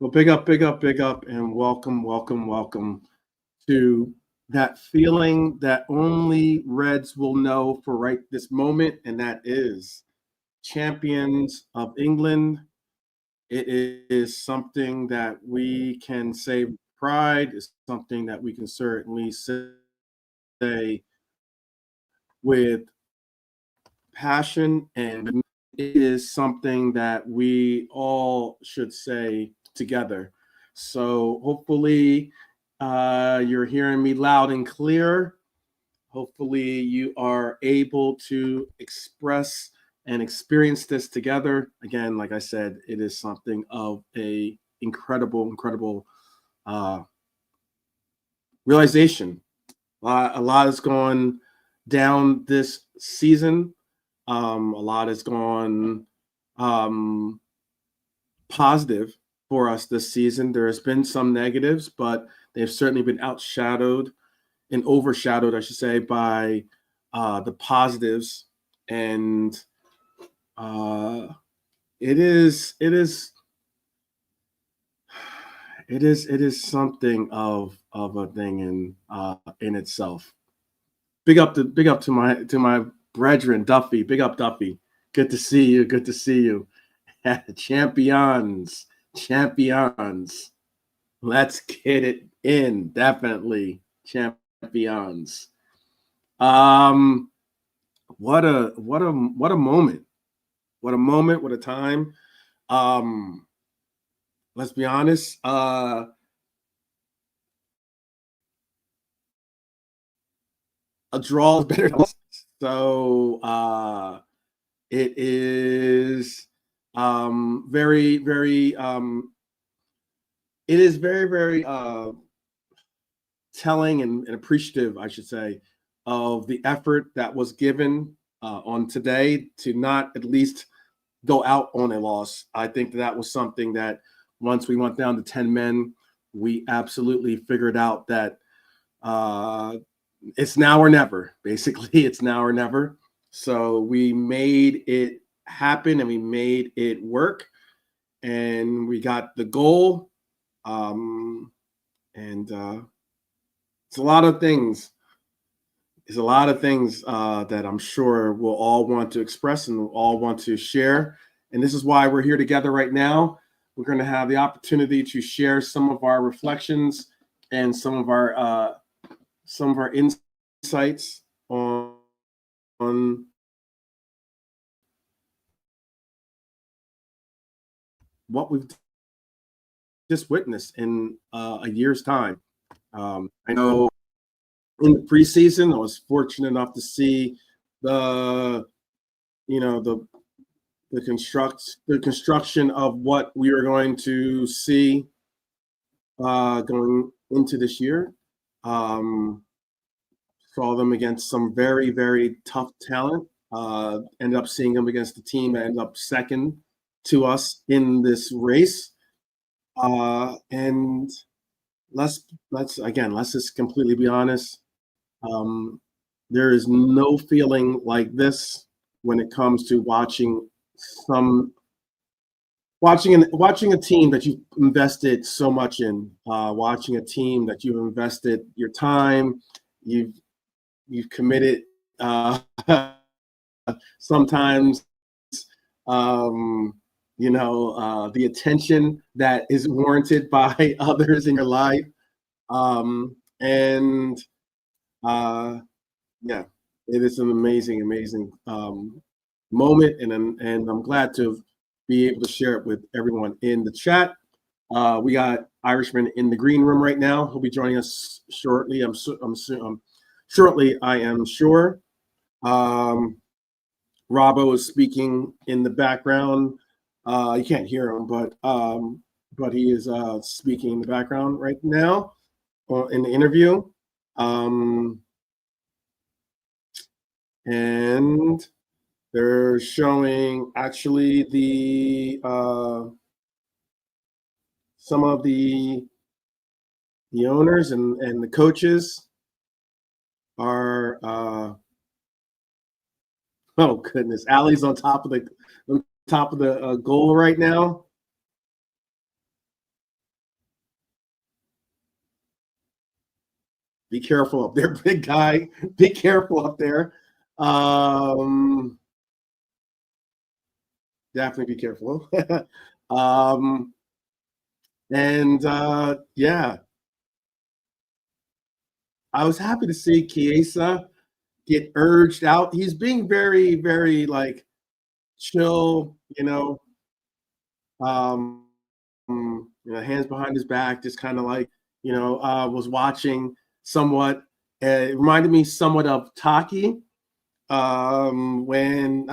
Well, big up, big up, big up, and welcome, welcome, welcome to that feeling that only Reds will know for right this moment, and that is champions of England. It is something that we can say with pride. It's something that we can certainly say with passion, and it is something that we all should say together. So hopefully, you're hearing me loud and clear. Hopefully, you are able to express and experience this together. Again, like I said, it is something of a incredible, incredible uh, realization. A lot has gone down this season. A lot has gone um, positive for us this season. There has been some negatives, but they've certainly been outshadowed and overshadowed, I should say, by the positives. And uh, it is something of a thing in itself. Big up to my brethren Duffy. Big up Duffy. Good to see you. Good to see you. Champions, champions. Let's get it in. Definitely champions. Um, what a moment. What a moment. What a time. Um, let's be honest. A draw is better than a loss. So it is very, very it is very, very telling and appreciative, I should say, of the effort that was given on today to not at least go out on a loss. I think that was something that once we went down to 10 men, we absolutely figured out that uh, it's now or never. Basically, it's now or never. So we made it happen and we made it work and we got the goal. Um, and it's a lot of things. There's a lot of things that I'm sure we'll all want to express and we'll all want to share. And this is why we're here together right now. We're going to have the opportunity to share some of our reflections and some of our insights on what we've just witnessed in a year's time. I know in the preseason, I was fortunate enough to see the you know the construction of what we are going to see going into this year. Um, saw them against some very, very tough talent. Ended up seeing them against the team that ended up second to us in this race. And let's just completely be honest. Um, there is no feeling like this when it comes to some watching a team that you've invested so much in, watching a team that you've invested your time, you've you've committed sometimes um, the attention that is warranted by others in your life, and uh, yeah, it is an amazing, amazing moment, and I'm glad to be able to share it with everyone in the chat. We got Irishman in the green room right now. He'll be joining us shortly. Shortly, I am sure. Um, Robbo is speaking in the background. You can't hear him, but he is speaking in the background right now in the interview. Um, and they're showing actually some of the owners and the coaches are oh goodness, Ali's on top of the goal right now. Be careful up there, big guy. Be careful up there. Um, definitely be careful. um, and yeah, I was happy to see Chiesa get urged out. He's being very, very like chill, um, hands behind his back, just kind of like, was watching somewhat. It reminded me somewhat of Taki when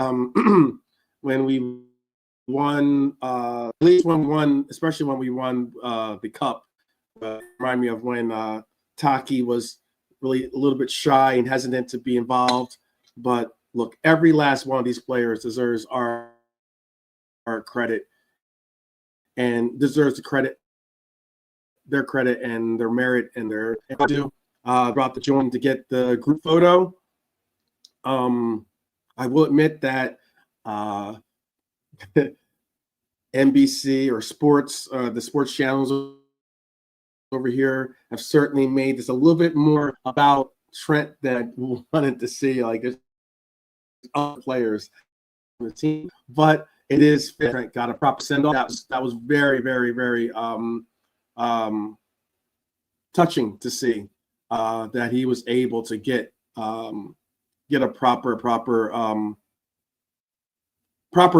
when we won, at least when we won, especially when we won the cup. Remind me of when Taki was really a little bit shy and hesitant to be involved. But look, every last one of these players deserves our credit and deserves the credit, their credit and their merit and their due. Brought the joint to get the group photo. I will admit that NBC or sports, the sports channels over here have certainly made this a little bit more about Trent than I wanted to see. Like there's other players on the team, but it is Trent got a proper send off. That was very, very, very touching to see that he was able to get a proper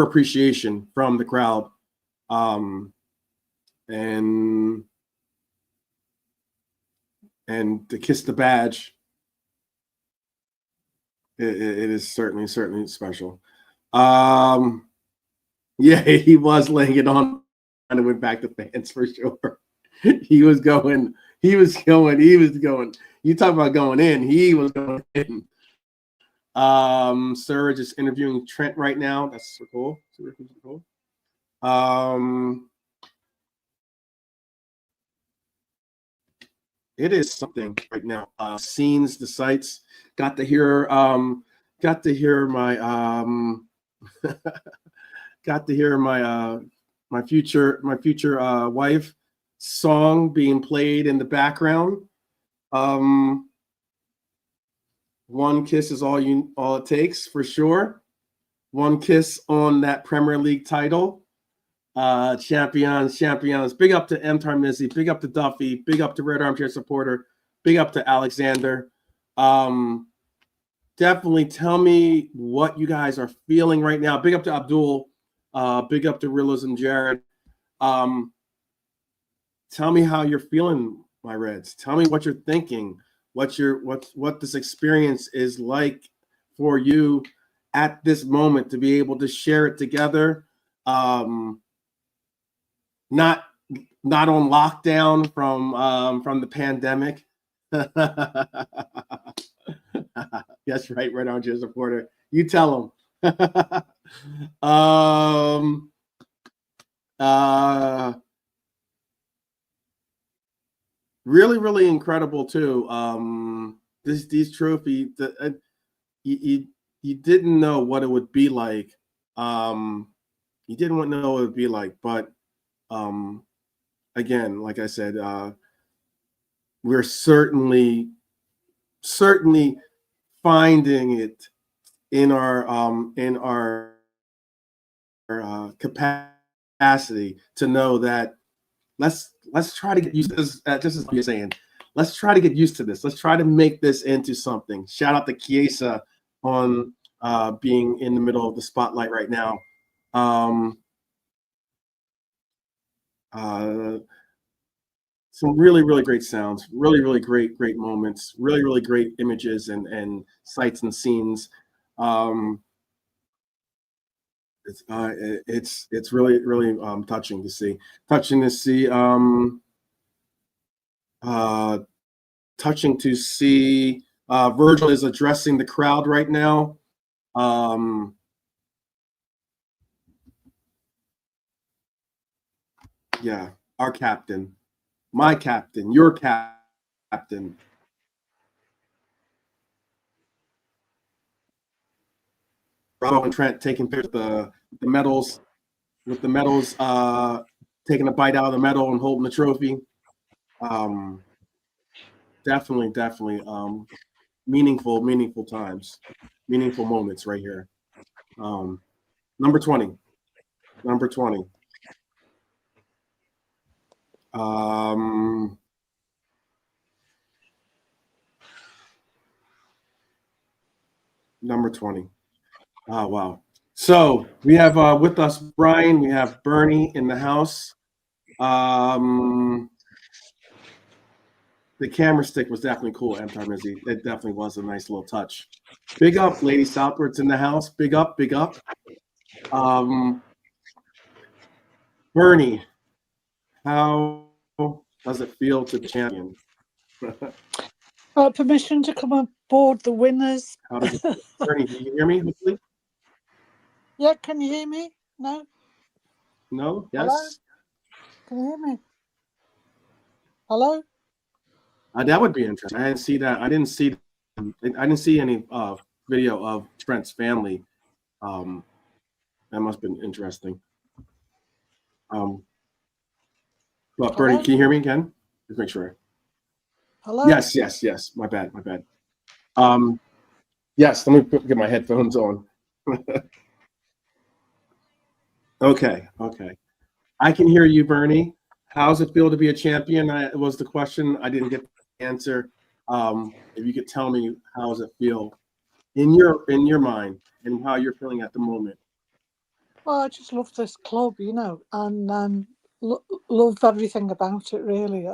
appreciation from the crowd, and to kiss the badge. It is certainly special. Yeah, he was laying it on and it went back to fans for sure. He was going. You talk about going in. He was going in. Surge is interviewing Trent right now. That's super cool. Super cool. It is something right now. Scenes, the sights. Got to hear my got to hear my future wife song being played in the background. One kiss is all it takes for sure. One kiss on that Premier League title. Champions. Big up to M. Tarmizzi. Big up to Duffy. Big up to Red Armchair Supporter. Big up to Alexander. Definitely tell me what you guys are feeling right now. Big up to Abdul. Big up to Realism Jared. Tell me how you're feeling, my Reds. Tell me what you're thinking. What this experience is like for you at this moment to be able to share it together. Not on lockdown from the pandemic. That's right, Red Armchair Supporter. You tell them. Really incredible too. These trophy, you didn't know what it would be like. You didn't know what it would be like, but again, like I said, we're certainly finding it in our capacity to know that let's try to get used to this. Just as you're saying, let's try to get used to this. Let's try to make this into something. Shout out to Chiesa on being in the middle of the spotlight right now. Some really great sounds, really great moments, really great images and sights and scenes. It's really touching to see. Touching to see. Touching to see. Virgil is addressing the crowd right now. Yeah, our captain, my captain, your captain. Bravo and Trent taking pictures of the medals, taking a bite out of the medal and holding the trophy. definitely, definitely. Meaningful times, meaningful moments right here. Um, number 20. Number 20. Um, number 20. Oh, wow. So we have with us Brian, we have Bernie in the house. The camera stick was definitely cool, Mizzy. It definitely was a nice little touch. Big up, Lady Southwards in the house. Big up, big up. Bernie, how does it feel to champion? Permission to come aboard the winners. How does it feel? Bernie, can you hear me, hopefully? Yeah, can you hear me? No? No? Yes? Hello? Can you hear me? Hello? That would be interesting. I didn't see that. I didn't see any video of Trent's family. That must have been interesting. But Bernie, Hello? can you hear me again? Just make sure. Hello? Yes. My bad. Yes, let me get my headphones on. Okay. I can hear you, Bernie. How's it feel to be a champion? Was the question. I didn't get the answer. If you could tell me, how does it feel in your mind and how you're feeling at the moment? Well, I just love this club, and love everything about it, really.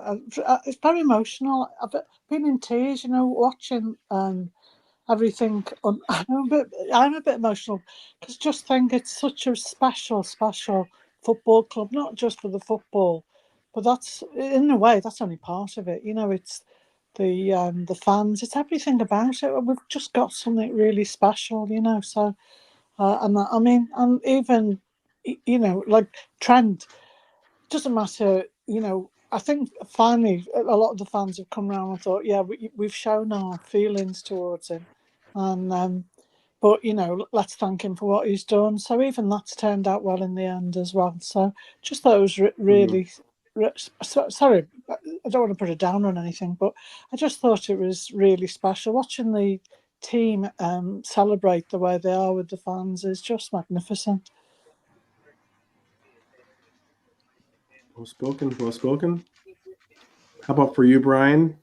It's very emotional. I've been in tears, watching everything. I'm a bit emotional because just think it's such a special football club, not just for the football, but that's in a way that's only part of it. It's the fans, it's everything about it. We've just got something really special, So, and even like Trent, doesn't matter. I think finally a lot of the fans have come around and thought, yeah, we've shown our feelings towards him, and but let's thank him for what he's done. So even that's turned out well in the end as well. So just thought it was really. Sorry, I don't want to put it down on anything, but I just thought it was really special watching the team celebrate the way they are with the fans is just magnificent. Well spoken. How about for you, Brian?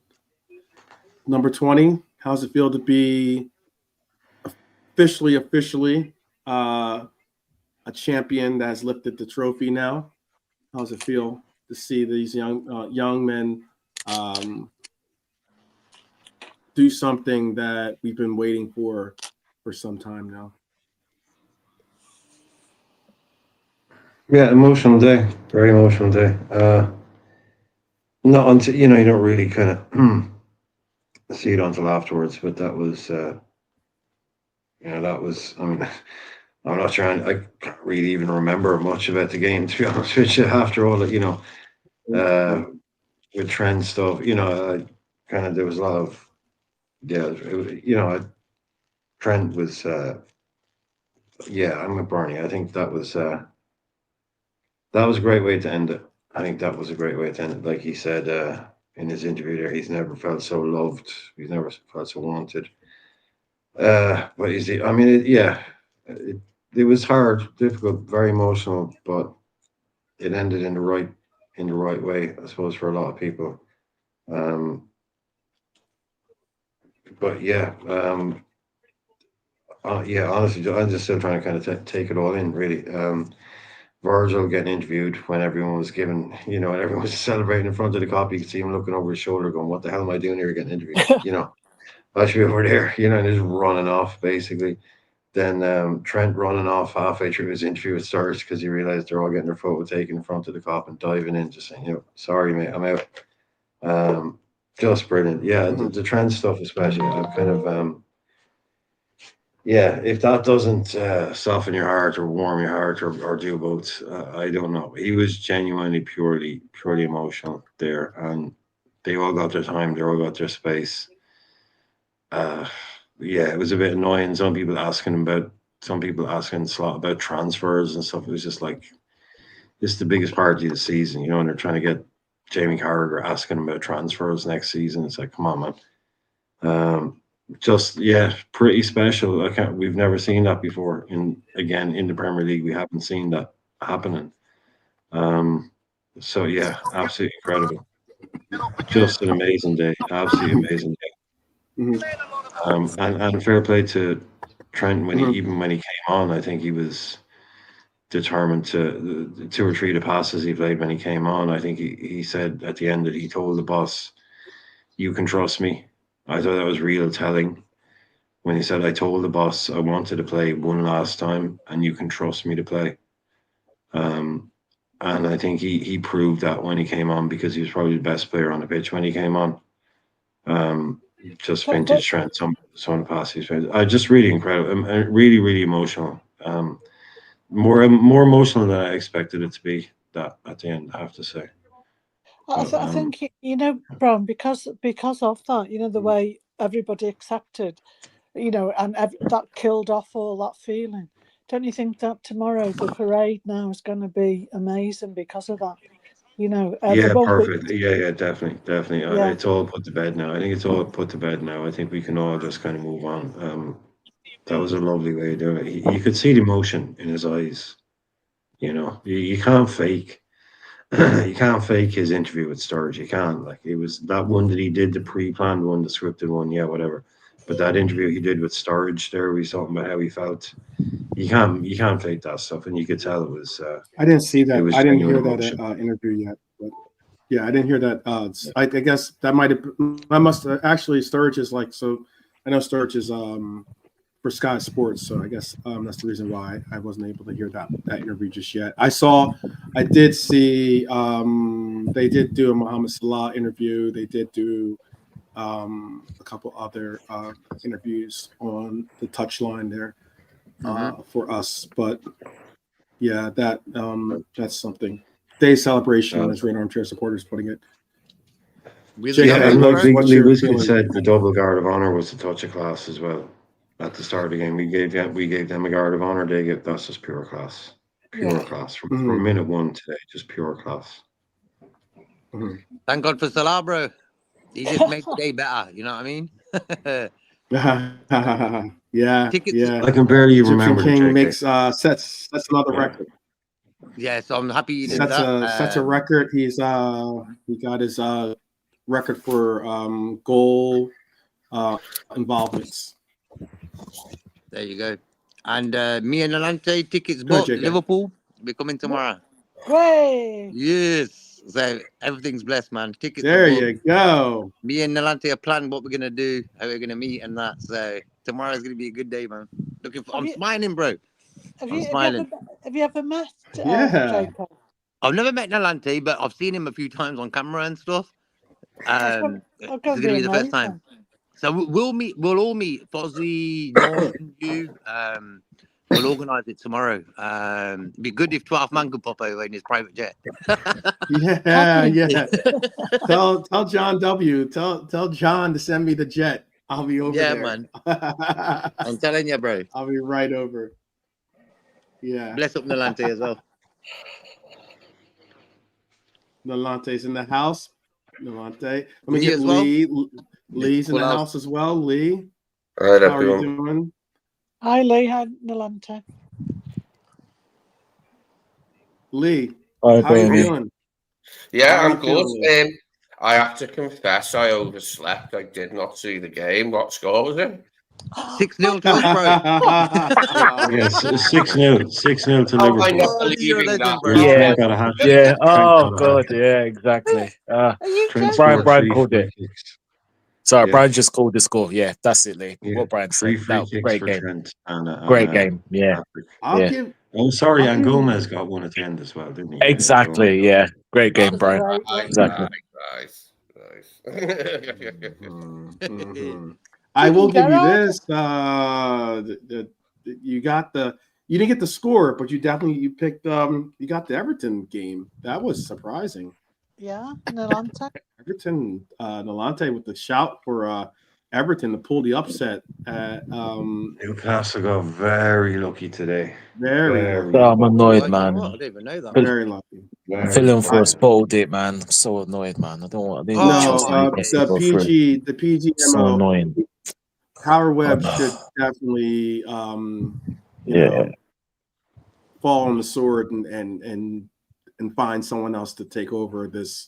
Number 20. How's it feel to be officially a champion that has lifted the trophy now? How does it feel to see these young men do something that we've been waiting for some time now? Yeah, emotional day. Very emotional day. Not until you don't really kind of see it until afterwards. But that was, that was. I mean, I'm not trying. I can't really even remember much about the game, to be honest with you. After all, uh, with trend stuff, kind of there was a lot of Trent was. Yeah, I'm with Barney. I think that was a great way to end it. I think that was a great way to end it. Like he said in his interview there, he's never felt so loved. He's never felt so wanted. But is he? I mean, it was hard, difficult, very emotional, but it ended in the right way, I suppose, for a lot of people. Um, but yeah, yeah. Honestly, I'm just still trying to kind of take it all in, really. Virgil getting interviewed when everyone was given, and everyone was celebrating in front of the cop. You could see him looking over his shoulder, going, "What the hell am I doing here getting interviewed?" I should be over there, and just running off basically. Then Trent running off halfway through his interview with Stars because he realized they're all getting their photo taken in front of the cop and diving in, just saying, "Sorry, mate, I'm out." Just brilliant. Yeah, the Trent stuff especially. I've kind of yeah, if that doesn't soften your heart or warm your heart or do both, I don't know. He was genuinely purely emotional there, and they all got their time. They all got their space. Uh, yeah, it was a bit annoying. Some people asking Slot about transfers and stuff. It was just like this is the biggest party of the season, and they're trying to get Jamie Carragher asking him about transfers next season. It's like, come on, man. Just pretty special. We've never seen that before. In the Premier League, we haven't seen that happening. So yeah, absolutely incredible. Just an amazing day. Absolutely amazing day. And fair play to Trent when he came on. I think he was determined to the 2 or 3 of the passes he played when he came on. I think he said at the end that he told the boss, "You can trust me." I thought that was real telling when he said, "I told the boss I wanted to play one last time, and you can trust me to play." And I think he proved that when he came on, because he was probably the best player on the pitch when he came on. Just vintage Trent, some of the passes. Just really incredible. Really, really emotional. More emotional than I expected it to be. That at the end, I have to say. I think Bron, because of that, the way everybody accepted, and that killed off all that feeling. Don't you think that tomorrow the parade now is going to be amazing because of that? Yeah, perfect. Yeah, definitely. Yeah. It's all put to bed now. I think it's all put to bed now. I think we can all just kind of move on. That was a lovely way of doing it. You could see the emotion in his eyes. You can't fake. You can't fake his interview with Sturridge. You can't. Like, it was that one that he did, the pre-planned one, the scripted one. Yeah, whatever. But that interview he did with Sturridge, there, we talking about how he felt. You can't fake that stuff, and you could tell it was. I didn't see that. Was I didn't hear emotion. that interview yet. But yeah, I didn't hear that. I guess that might have. I must actually. Sturridge is like so. I know Sturridge is for Sky Sports, so I guess that's the reason why I wasn't able to hear that interview just yet. I did see. They did do a Mohamed Salah interview. They did do a couple other interviews on the touchline there for us, but. Yeah, that's something. Day celebration, as Red Armchair supporters putting it. And like Lee Wisley said, the double guard of honor was a touch of class as well. At the start of the game, we gave them a guard of honor. That's just pure class, class from minute one today, just pure class. Thank God for Salah, bro. He just made the day better. You know what I mean? Yeah. I can barely remember. King makes sets another record. Yeah, so I'm happy he did that. Sets a record. He got his record for goal involvements. There you go. And me and Alante tickets booked. Liverpool. We're coming tomorrow. Way. Yes. So everything's blessed, man. Tickets. There you go. Me and Nalante are planning what we're gonna do, how we're gonna meet, and that. So tomorrow's gonna be a good day, man. I'm smiling, bro. Have you ever met? Yeah. I've never met Nalante, but I've seen him a few times on camera and stuff. It's gonna be the first time. So we'll all meet. Fozzie, Norman, you. We'll organise it tomorrow. It'd be good if 12 man could pop over in his private jet. Yeah. Tell John W. Tell John to send me the jet. I'll be over there. Yeah, man. I'm telling you, bro. I'll be right over. Yeah. Bless up Nalante as well. Nalante's in the house. Nalante. Let me get Lee. Well? Lee's in the house as well. Lee. All right, how are you doing? Hi, Lee. Hi, Nalante. Lee, how are you doing? Yeah, I'm good. I have to confess, I overslept. I did not see the game. What score was it? 6-0 to us, bro. Yes, 6-0. 6-0 to Liverpool. I'm not believing that. Yeah. Oh, God. Yeah, exactly. Brian called it. Sorry, Brian just called the score. Yeah, that's it, Lee. What Brian said. Great game. Great game. Yeah. And Gomez got one at the end as well, didn't he? Exactly. Yeah. Great game, Brian. Exactly. Nice. I will give you this. You didn't get the score, but you picked you got the Everton game. That was surprising. Yeah, Nalante. Everton, Nalante with the shout for Everton to pull the upset. Newcastle got very lucky today. Very lucky. I'm annoyed, man. I didn't even know that. Very lucky. Feeling for us bottled it, man. I'm so annoyed, man. I didn't want The PGMO. So annoying. Howard Webb should definitely, fall on the sword and find someone else to take over this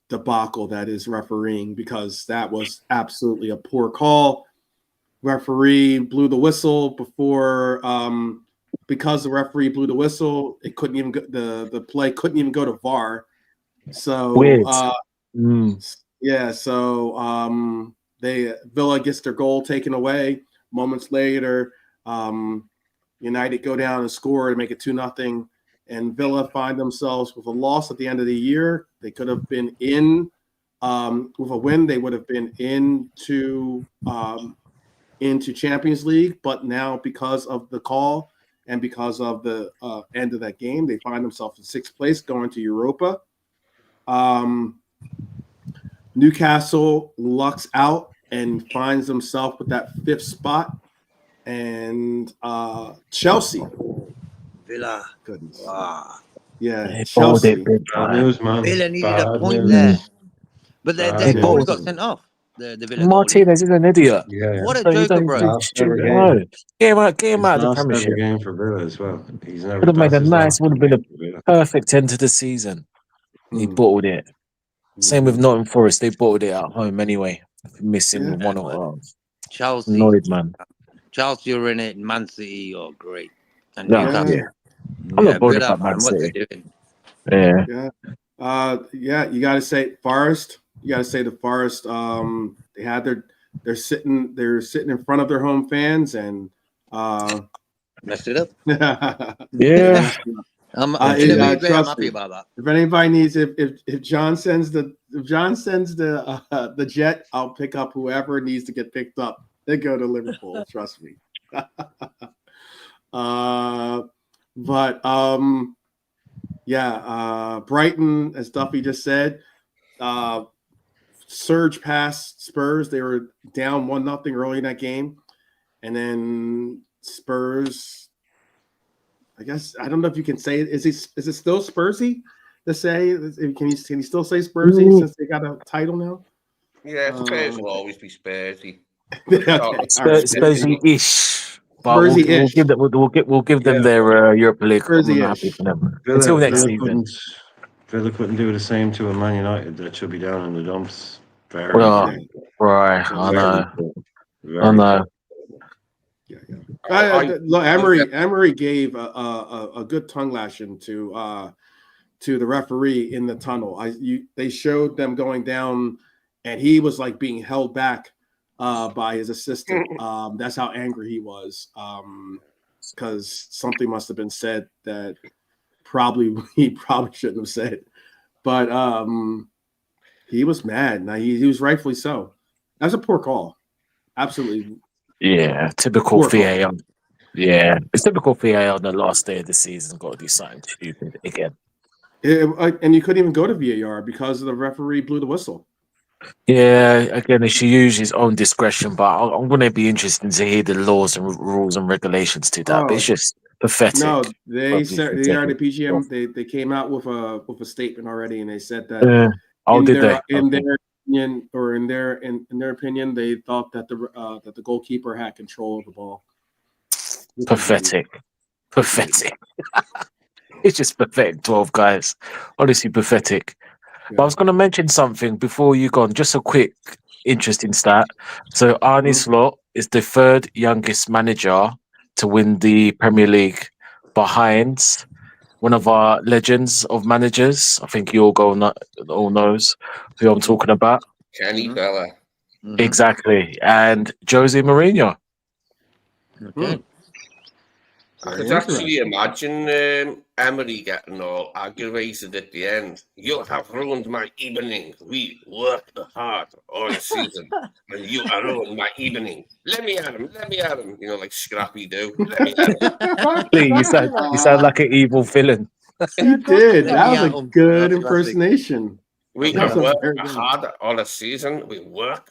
debacle that is refereeing, because that was absolutely a poor call. Referee blew the whistle before, because the referee blew the whistle, it couldn't even go, the play couldn't even go to VAR. So weird. So Villa gets their goal taken away. Moments later, United go down and score to make it 2-0, and Villa find themselves with a loss at the end of the year. They could have been in with a win. They would have been into Champions League, but now because of the call and because of the end of that game, they find themselves in 6th place going to Europa. Newcastle lucks out and finds themselves with that 5th spot. And Chelsea, Villa, goodness, Chelsea. News, man. Villa needed a point there, but their goalie got sent off. The Villa Martinez is an idiot. Yeah. What a joker, bro! Get him out of the Premiership. Game for Villa as well. He's never Would have made a nice. Would have been Villa. a perfect end to the season. He bottled it. Same with Nottingham Forest. They bottled it at home anyway, missing one or Chelsea. Annoyed, man. Chelsea are in it. Man City are great. And I'm not bothered about Man City. Yeah. You got to say Forest. You got to say the Forest. They had they're sitting in front of their home fans and messed it up. Yeah. I'm happy about that. If anybody needs, if John sends the jet, I'll pick up whoever needs to get picked up. They go to Liverpool. Trust me. Brighton, as Duffy just said, surge past Spurs. They were down 1-0 early in that game, and then Spurs. I guess I don't know if you can say it. Is it still Spursy to say? Can you still say Spursy since they got a title now? Yeah, Spurs will always be Spursy. Spursy-ish. But we'll give them their Europa League. Until next season. Villa couldn't do the same to a Man United that should be down in the dumps. Right, I know. Emery gave a good tongue lashing to the referee in the tunnel. They showed them going down, and he was like being held back by his assistant. That's how angry he was, because something must have been said that he probably shouldn't have said. But he was mad. Now he was rightfully so. That's a poor call. Absolutely. Yeah, typical VAR. Yeah, it's typical VAR on the last day of the season. Got to do something stupid again. And you couldn't even go to VAR because the referee blew the whistle. Yeah, again, he should use his own discretion, but I'm going to be interested to hear the laws and rules and regulations to that. But it's just pathetic. No, they are the PGM. They came out with a statement already, and they said that in their opinion, they thought that the goalkeeper had control of the ball. Pathetic. It's just pathetic. 12 guys, honestly pathetic. Yeah. But I was going to mention something before you go on. Just a quick, interesting stat. So Arne Slot is the 3rd youngest manager to win the Premier League, behind one of our legends of managers. I think you all knows who I'm talking about. Kenny Bella. Exactly. And Jose Mourinho. Okay. I could actually imagine Emery getting all aggravated at the end. You have ruined my evening. We worked hard all season, and you have ruined my evening. Let me at him. You know, like Scrappy do. Let me at him. You sound like an evil villain. You did. That was a good impersonation. We can work hard all the season. We work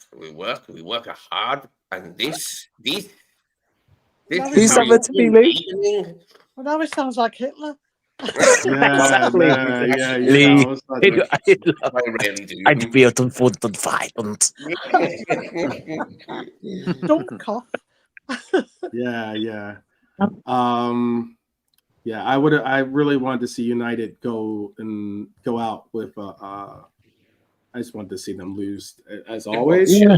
hard, and this summer to be Lee. Well, now it sounds like Hitler. Exactly. Yeah. I'd be out and violent. Don't cough. Yeah. Yeah, I really wanted to see United go out with I just wanted to see them lose as always. Yeah.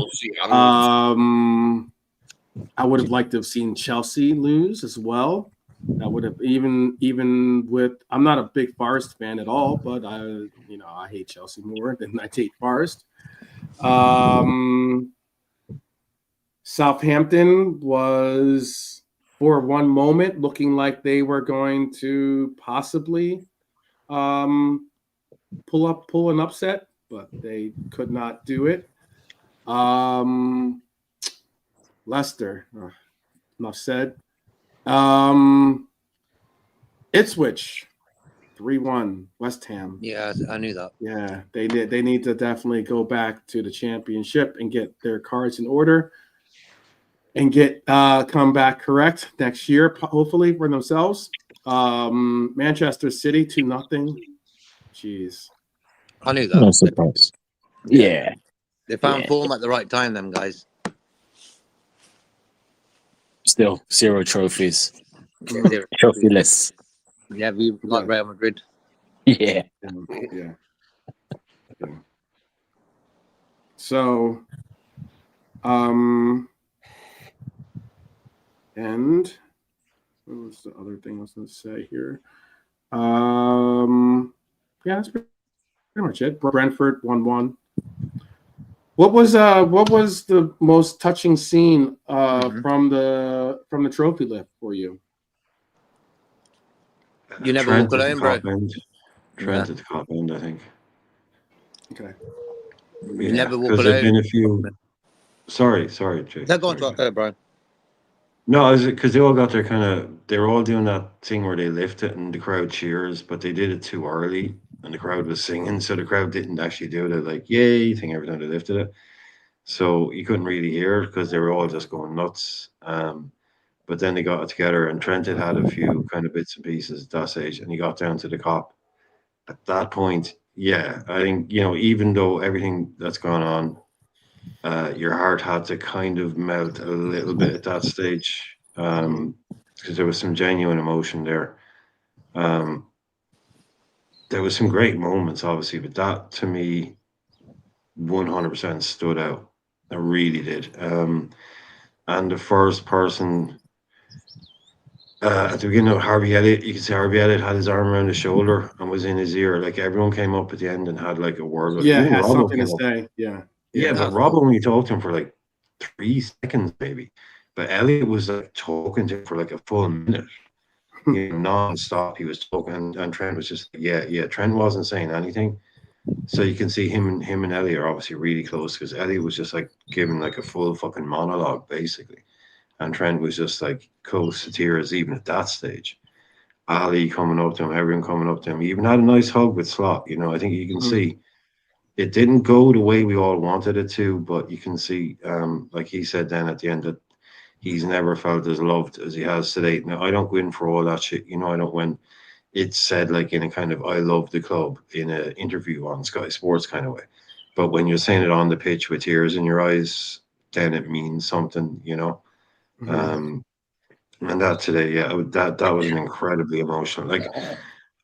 I would have liked to have seen Chelsea lose as well. That would have even with I'm not a big Forest fan at all, but I hate Chelsea more than I hate Forest. Southampton was for one moment looking like they were going to possibly pull an upset, but they could not do it. Leicester, enough said. Ipswich, 3-1, West Ham. Yeah, I knew that. Yeah, they did. They need to definitely go back to the championship and get their cards in order and get come back correct next year, hopefully for themselves. Manchester City 2-0. Jeez, I knew that. No surprise. Yeah. They found form at the right time, them guys. Still 0 trophies. Yeah, Trophyless. Yeah, we got Real Madrid. Yeah. So, and what was the other thing I was going to say here? Yeah, that's pretty much it. Brentford 1-1. What was the most touching scene from the trophy lift for you? You never walk alone, bro. Trent at the top end, I think. Okay. You never walk alone. There's been a few. Sorry, Jake. No, go on, Brian. No, because they all got their they were all doing that thing where they lift it and the crowd cheers, but they did it too early and the crowd was singing, so the crowd didn't actually do the like yay thing every time they lifted it. So you couldn't really hear it because they were all just going nuts. But then they got it together, and Trent had a few kind of bits and pieces at that stage, and he got down to the cop. At that point, yeah, I think, even though everything that's gone on, your heart had to kind of melt a little bit at that stage, because there was some genuine emotion there. There was some great moments, obviously, but that to me 100% stood out. It really did. And the first person at the beginning of Harvey Elliott, you can see Harvey Elliott had his arm around his shoulder and was in his ear. Like everyone came up at the end and had like a word with him. Had something to say. Yeah, but Robbo only talked to him for like 3 seconds, maybe. But Elliott was like talking to him for like a full minute, non-stop. He was talking, and Trent was just yeah. Trent wasn't saying anything. So you can see him and Elliott are obviously really close because Elliott was just like giving like a full fucking monologue basically. And Trent was just like close to tears even at that stage. Ali coming up to him, everyone coming up to him. He even had a nice hug with Slot. I think you can see it didn't go the way we all wanted it to, but you can see, like he said then at the end, that he's never felt as loved as he has today. Now, I don't go in for all that shit. I don't when it's said like in a kind of I love the club in an interview on Sky Sports kind of way. But when you're saying it on the pitch with tears in your eyes, then it means something, and that today, that was an incredibly emotional. Like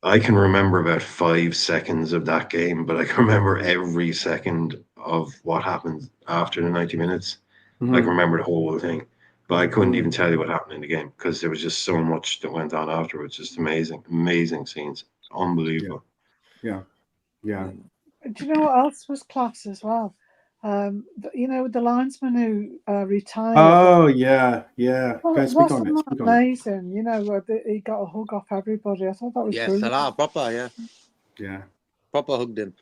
I can remember about 5 seconds of that game, but I can remember every second of what happened after the 90 minutes. I can remember the whole thing, but I couldn't even tell you what happened in the game because there was just so much that went on afterwards. Just amazing scenes, unbelievable. Yeah. Do you know what else was class as well? The linesman who retired. Oh yeah. Well, wasn't that amazing? He got a hug off everybody. I thought that was brilliant. Salah, proper, yeah, proper hugged him.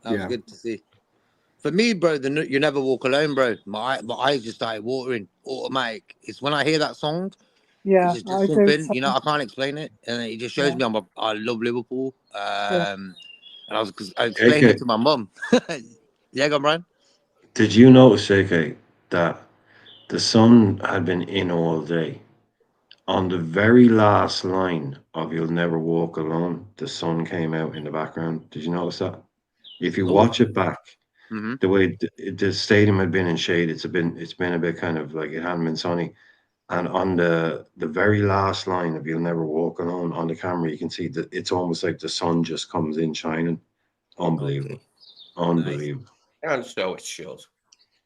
That was good to see. For me, bro, you never walk alone, bro. My eyes just started watering. Automatic. It's when I hear that song. Yeah, it's just something. I can't explain it, and it just shows me I love Liverpool. And I explained it to my mum. Yeah, go on, Brian. Did you notice, JK, that the sun had been in all day? On the very last line of "You'll Never Walk Alone," the sun came out in the background. Did you notice that? If you watch it back, the way the stadium had been in shade, it's been a bit kind of like it hadn't been sunny. And on the very last line of "You'll Never Walk Alone" on the camera, you can see that it's almost like the sun just comes in shining. Unbelievable. Okay. Unbelievable. And so it should.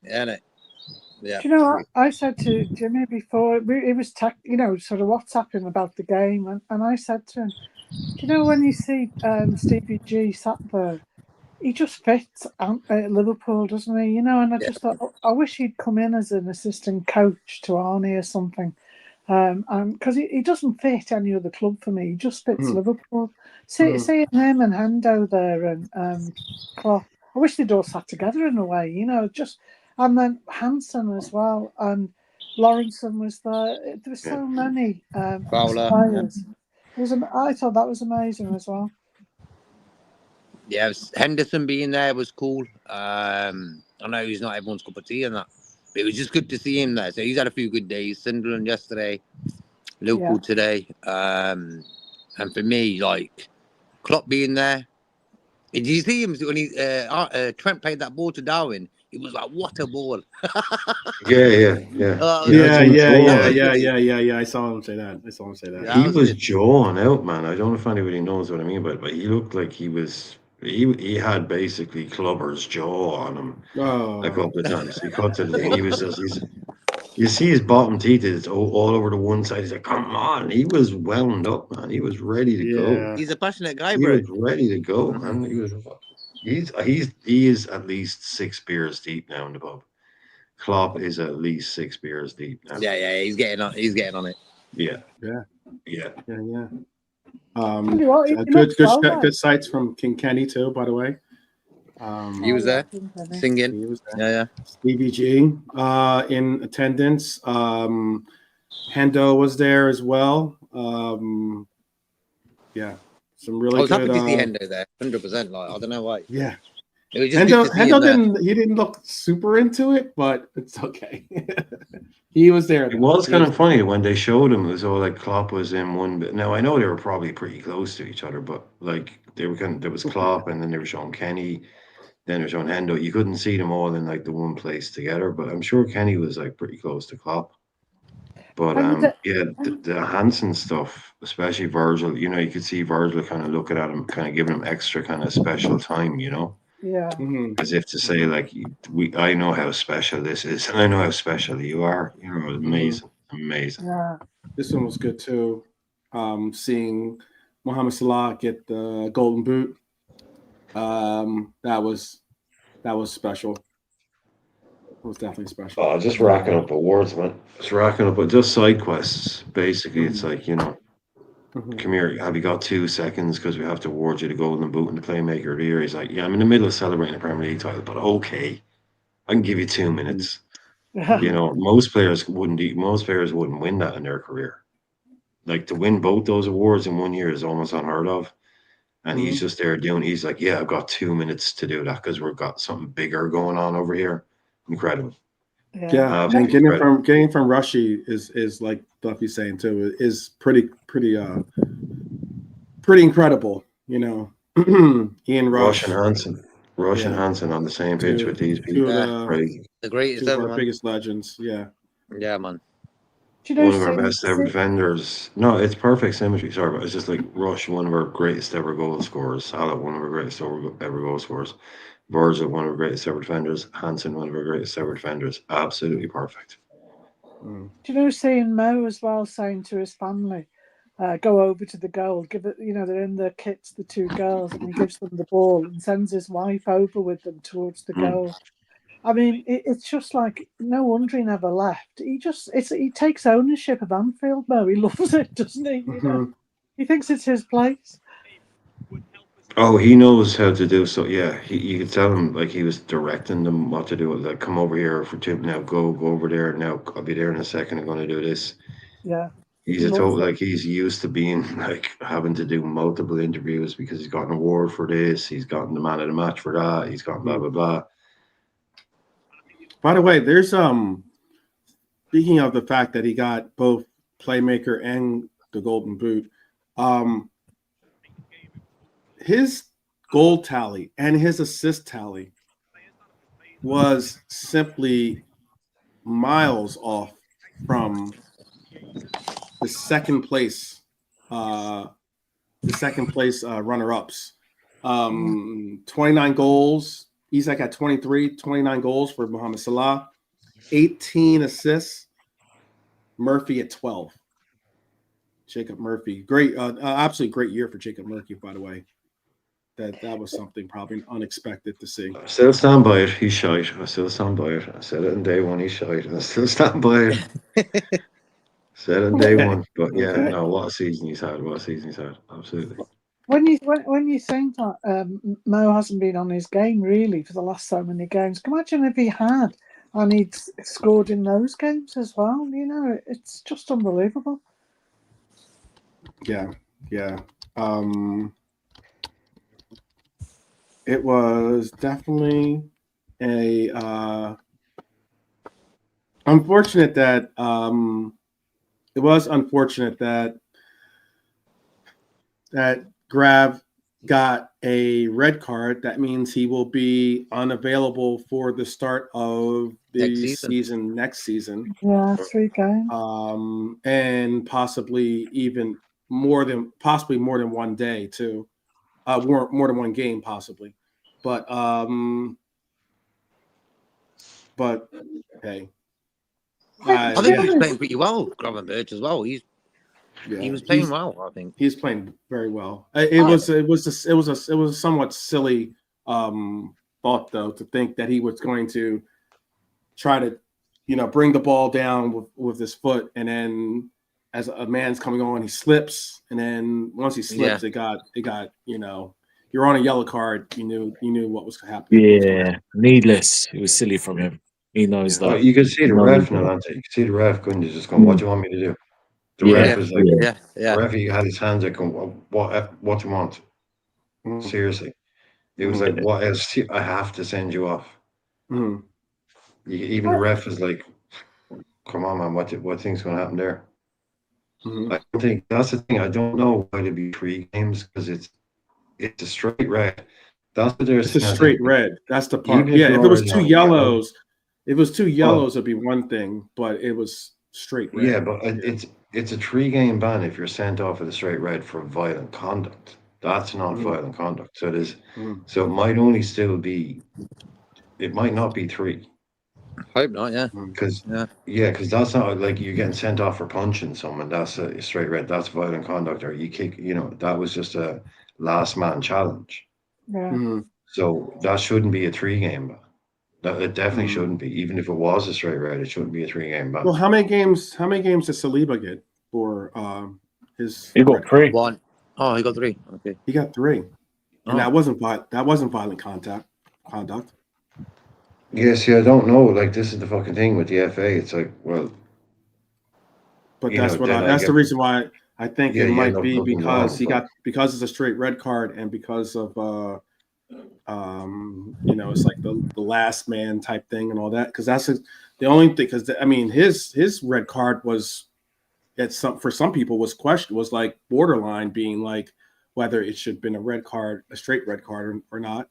Yeah, yeah. Do you know what I said to Jimmy before? It was sort of WhatsApping about the game, and I said to him, "Do you know when you see Stevie G sat there, he just fits at Liverpool, doesn't he? You know?" And I just thought, I wish he'd come in as an assistant coach to Arne or something, because he doesn't fit any other club for me. He just fits Liverpool. Seeing him and Hendo there and Klopp, I wish they'd all sat together in a way, you know, just. And then Hansen as well, and Lawrenson was there. There were so many players. I thought that was amazing as well. Yeah, Henderson being there was cool. I know he's not everyone's cup of tea and that, but it was just good to see him there. So he's had a few good days. Sunderland yesterday, Liverpool today, and for me, like Klopp being there. Did you see him when Trent played that ball to Darwin? It was like, what a ball! Yeah. I saw him say that. Yeah, he was jawing out, man. I don't know if anybody knows what I mean, but he looked like he was. He had basically Clubber's jaw on him a couple of times. He cut to the thing. He was just. You see his bottom teeth is all over the one side. He's like, come on. He was wound up, man. He was ready to go. He's a passionate guy, bro. He was ready to go, man. He is at least 6 beers deep now in the pub. Klopp is at least 6 beers deep now. Yeah. He's getting on it. Yeah. Good sights from King Kenny too, by the way. He was there singing. He was there. Yeah. Stevie G in attendance. Hendo was there as well. Some really. I was good, happy to see Hendo there, 100%. Like, I don't know why. Yeah. It was just Hendo didn't look super into it, but it's okay. He was there. It was kind of funny when they showed him. It was all like Klopp was in one bit. Now I know they were probably pretty close to each other, but like they were there was Klopp, and then they were showing Kenny, then they were showing Hendo. You couldn't see them all in like the one place together, but I'm sure Kenny was like pretty close to Klopp. But the Hansen stuff, especially Virgil, you know, you could see Virgil kind of looking at him, kind of giving him extra kind of special time, you know. Yeah. As if to say, like, I know how special this is, and I know how special you are. You know, amazing. Yeah. This one was good too. Seeing Mohamed Salah get the Golden Boot, that was special. It was definitely special. Oh, just racking up awards, man. Just racking up, just side quests. Basically, it's like, you know. Come here, have you got 2 seconds because we have to award you the Golden Boot and the Playmaker of the Year? He's like, yeah, I'm in the middle of celebrating a Premier League title, but okay, I can give you 2 minutes. You know, most players wouldn't win that in their career. Like, to win both those awards in 1 year is almost unheard of. And he's just there he's like, yeah, I've got 2 minutes to do that because we've got something bigger going on over here. Incredible. Yeah, and getting from Rushy is like Duffy's saying too, is pretty incredible. You know, Ian Rush and Hansen on the same pitch with these people. The greatest ever, our biggest legends. Yeah, man. One of our best ever defenders. No, it's perfect symmetry. Sorry, but it's just like Rush, one of our greatest ever goal scorers. Salah, one of our greatest ever goal scorers. Virgil, one of our greatest ever defenders. Hansen, one of our greatest ever defenders. Absolutely perfect. Do you know, seeing Mo as well saying to his family, go over to the goal, give it, you know, they're in their kits, the 2 girls, and he gives them the ball and sends his wife over with them towards the goal. I mean, it's just like, no wonder he never left. He takes ownership of Anfield, Mo. He loves it, doesn't he? You know? He thinks it's his place. Oh, he knows how to do so. Yeah, you could tell him, like, he was directing them what to do. Like, come over here for 2. Now go over there. Now I'll be there in a second. I'm going to do this. Yeah. He's he's used to being like having to do multiple interviews because he's got an award for this, he's gotten the man of the match for that, he's got blah blah blah. By the way, there's speaking of the fact that he got both playmaker and the Golden Boot, his goal tally and his assist tally was simply miles off from the second place runner-ups. 29 goals. Isak at 23, 29 goals for Mohamed Salah, 18 assists. Murphy at 12. Jacob Murphy, great, absolutely great year for Jacob Murphy, by the way. That was something probably unexpected to see. I still stand by it. He's shite. I still stand by it. I said it in day one. He's shite, and I still stand by it. Said it in day one. But yeah, no. What a season he's had. What a season he's had. Absolutely. When you think that Mo hasn't been on his game really for the last so many games, can you imagine if he had and he'd scored in those games as well? You know, it's just unbelievable. Yeah. It was definitely a unfortunate that Grav got a red card. That means he will be unavailable for the start of the season next season. Yeah, 3 games. And possibly more than one day too. More than one game possibly. But hey. I think he's playing pretty well, Gravenberch as well. He was playing well, I think. He's playing very well. It was a somewhat silly thought though, to think that he was going to try to, bring the ball down with his foot, and then as a man's coming on, he slips, and then once he slips, it got you're on a yellow card. You knew what was happening. Yeah, needless. It was silly from him. He knows that. You could see the ref now, Ante. You could see the ref going to just going, "What do you want me to do?" The ref was like, the ref, he had his hands like, going, "What do you want?" Seriously, it was like, "What else? I have to send you off." Even the ref was like, "Come on, man, what thing's going to happen there?" I don't think that's the thing. I don't know why it'd be 3 games, because it's a straight red. That's what there's. It's a straight red. That's the part. Yeah, if it was 2 yellows, it'd be one thing, but it was straight red. Yeah, but it's a 3-game ban if you're sent off with a straight red for violent conduct. That's not violent conduct. So it is. So it might only still be. It might not be 3. Hope not. Yeah. Because that's not like you're getting sent off for punching someone. That's a straight red. That's violent conduct, or you kick. That was just a last man challenge. Yeah. So that shouldn't be a 3-game ban. It definitely shouldn't be. Even if it was a straight red, it shouldn't be a 3-game ban. Well, how many games did Saliba get for his? He got 3. 1. Oh, he got 3. Okay. He got 3, and that wasn't violent conduct. Yeah, see, I don't know. Like, this is the fucking thing with the FA. It's like, well, but that's the reason why I think it might be because because it's a straight red card, and because of it's like the last man type thing and all that. Because that's the only thing. Because his red card was for some people was like borderline, being like whether it should have been a straight red card or not.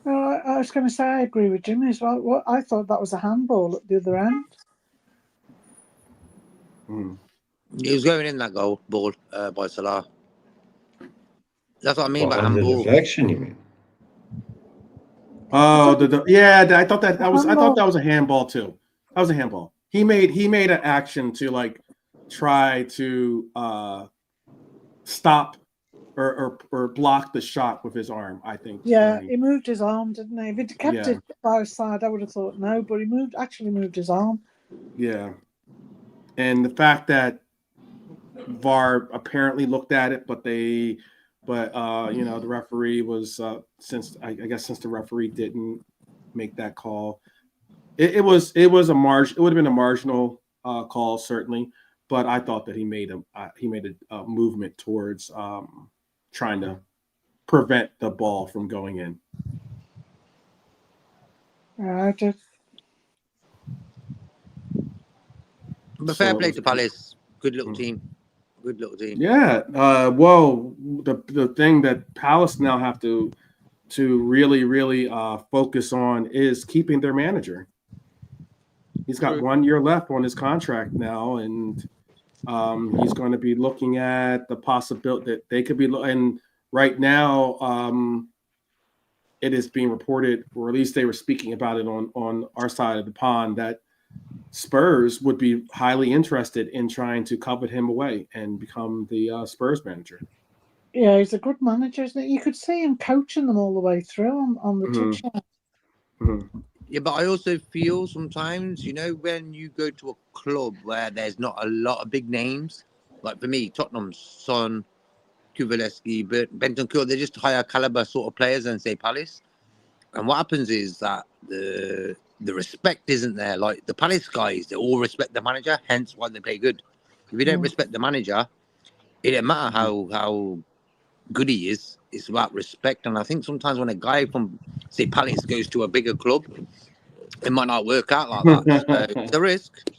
Well, I was going to say I agree with Jimmy as well. I thought that was a handball at the other end. He was going in that ball by Salah. That's what I mean by the handball. deflection, you mean? Oh, I thought that was a handball too. That was a handball. He made an action to like try to stop or block the shot with his arm, I think. Yeah, he moved his arm, didn't he? If he'd kept it by his side, I would have thought no, but he actually moved his arm. Yeah. And the fact that VAR apparently looked at it, but the referee was since the referee didn't make that call, it would have been a marginal call, certainly, but I thought that he made a movement towards trying to prevent the ball from going in. I did. But fair play to Palace. Good little team. Good little team. Yeah. Well, the thing that Palace now have to really focus on is keeping their manager. He's got 1 year left on his contract now, and he's going to be looking at the possibility that they could be. And right now, it is being reported, or at least they were speaking about it on our side of the pond, that Spurs would be highly interested in trying to covet him away and become the Spurs manager. Yeah, he's a good manager, isn't he? You could see him coaching them all the way through on the touchline. Mm-hmm. Yeah, but I also feel sometimes, when you go to a club where there's not a lot of big names, like for me, Tottenham's Son, Kuvalevsky, Bentancur, they're just higher caliber sort of players than, say, Palace. And what happens is that the respect isn't there. Like the Palace guys, they all respect the manager, hence why they play good. If you don't respect the manager, it doesn't matter how good he is. It's about respect. And I think sometimes when a guy from, say, Palace goes to a bigger club, it might not work out like that. So it's a risk.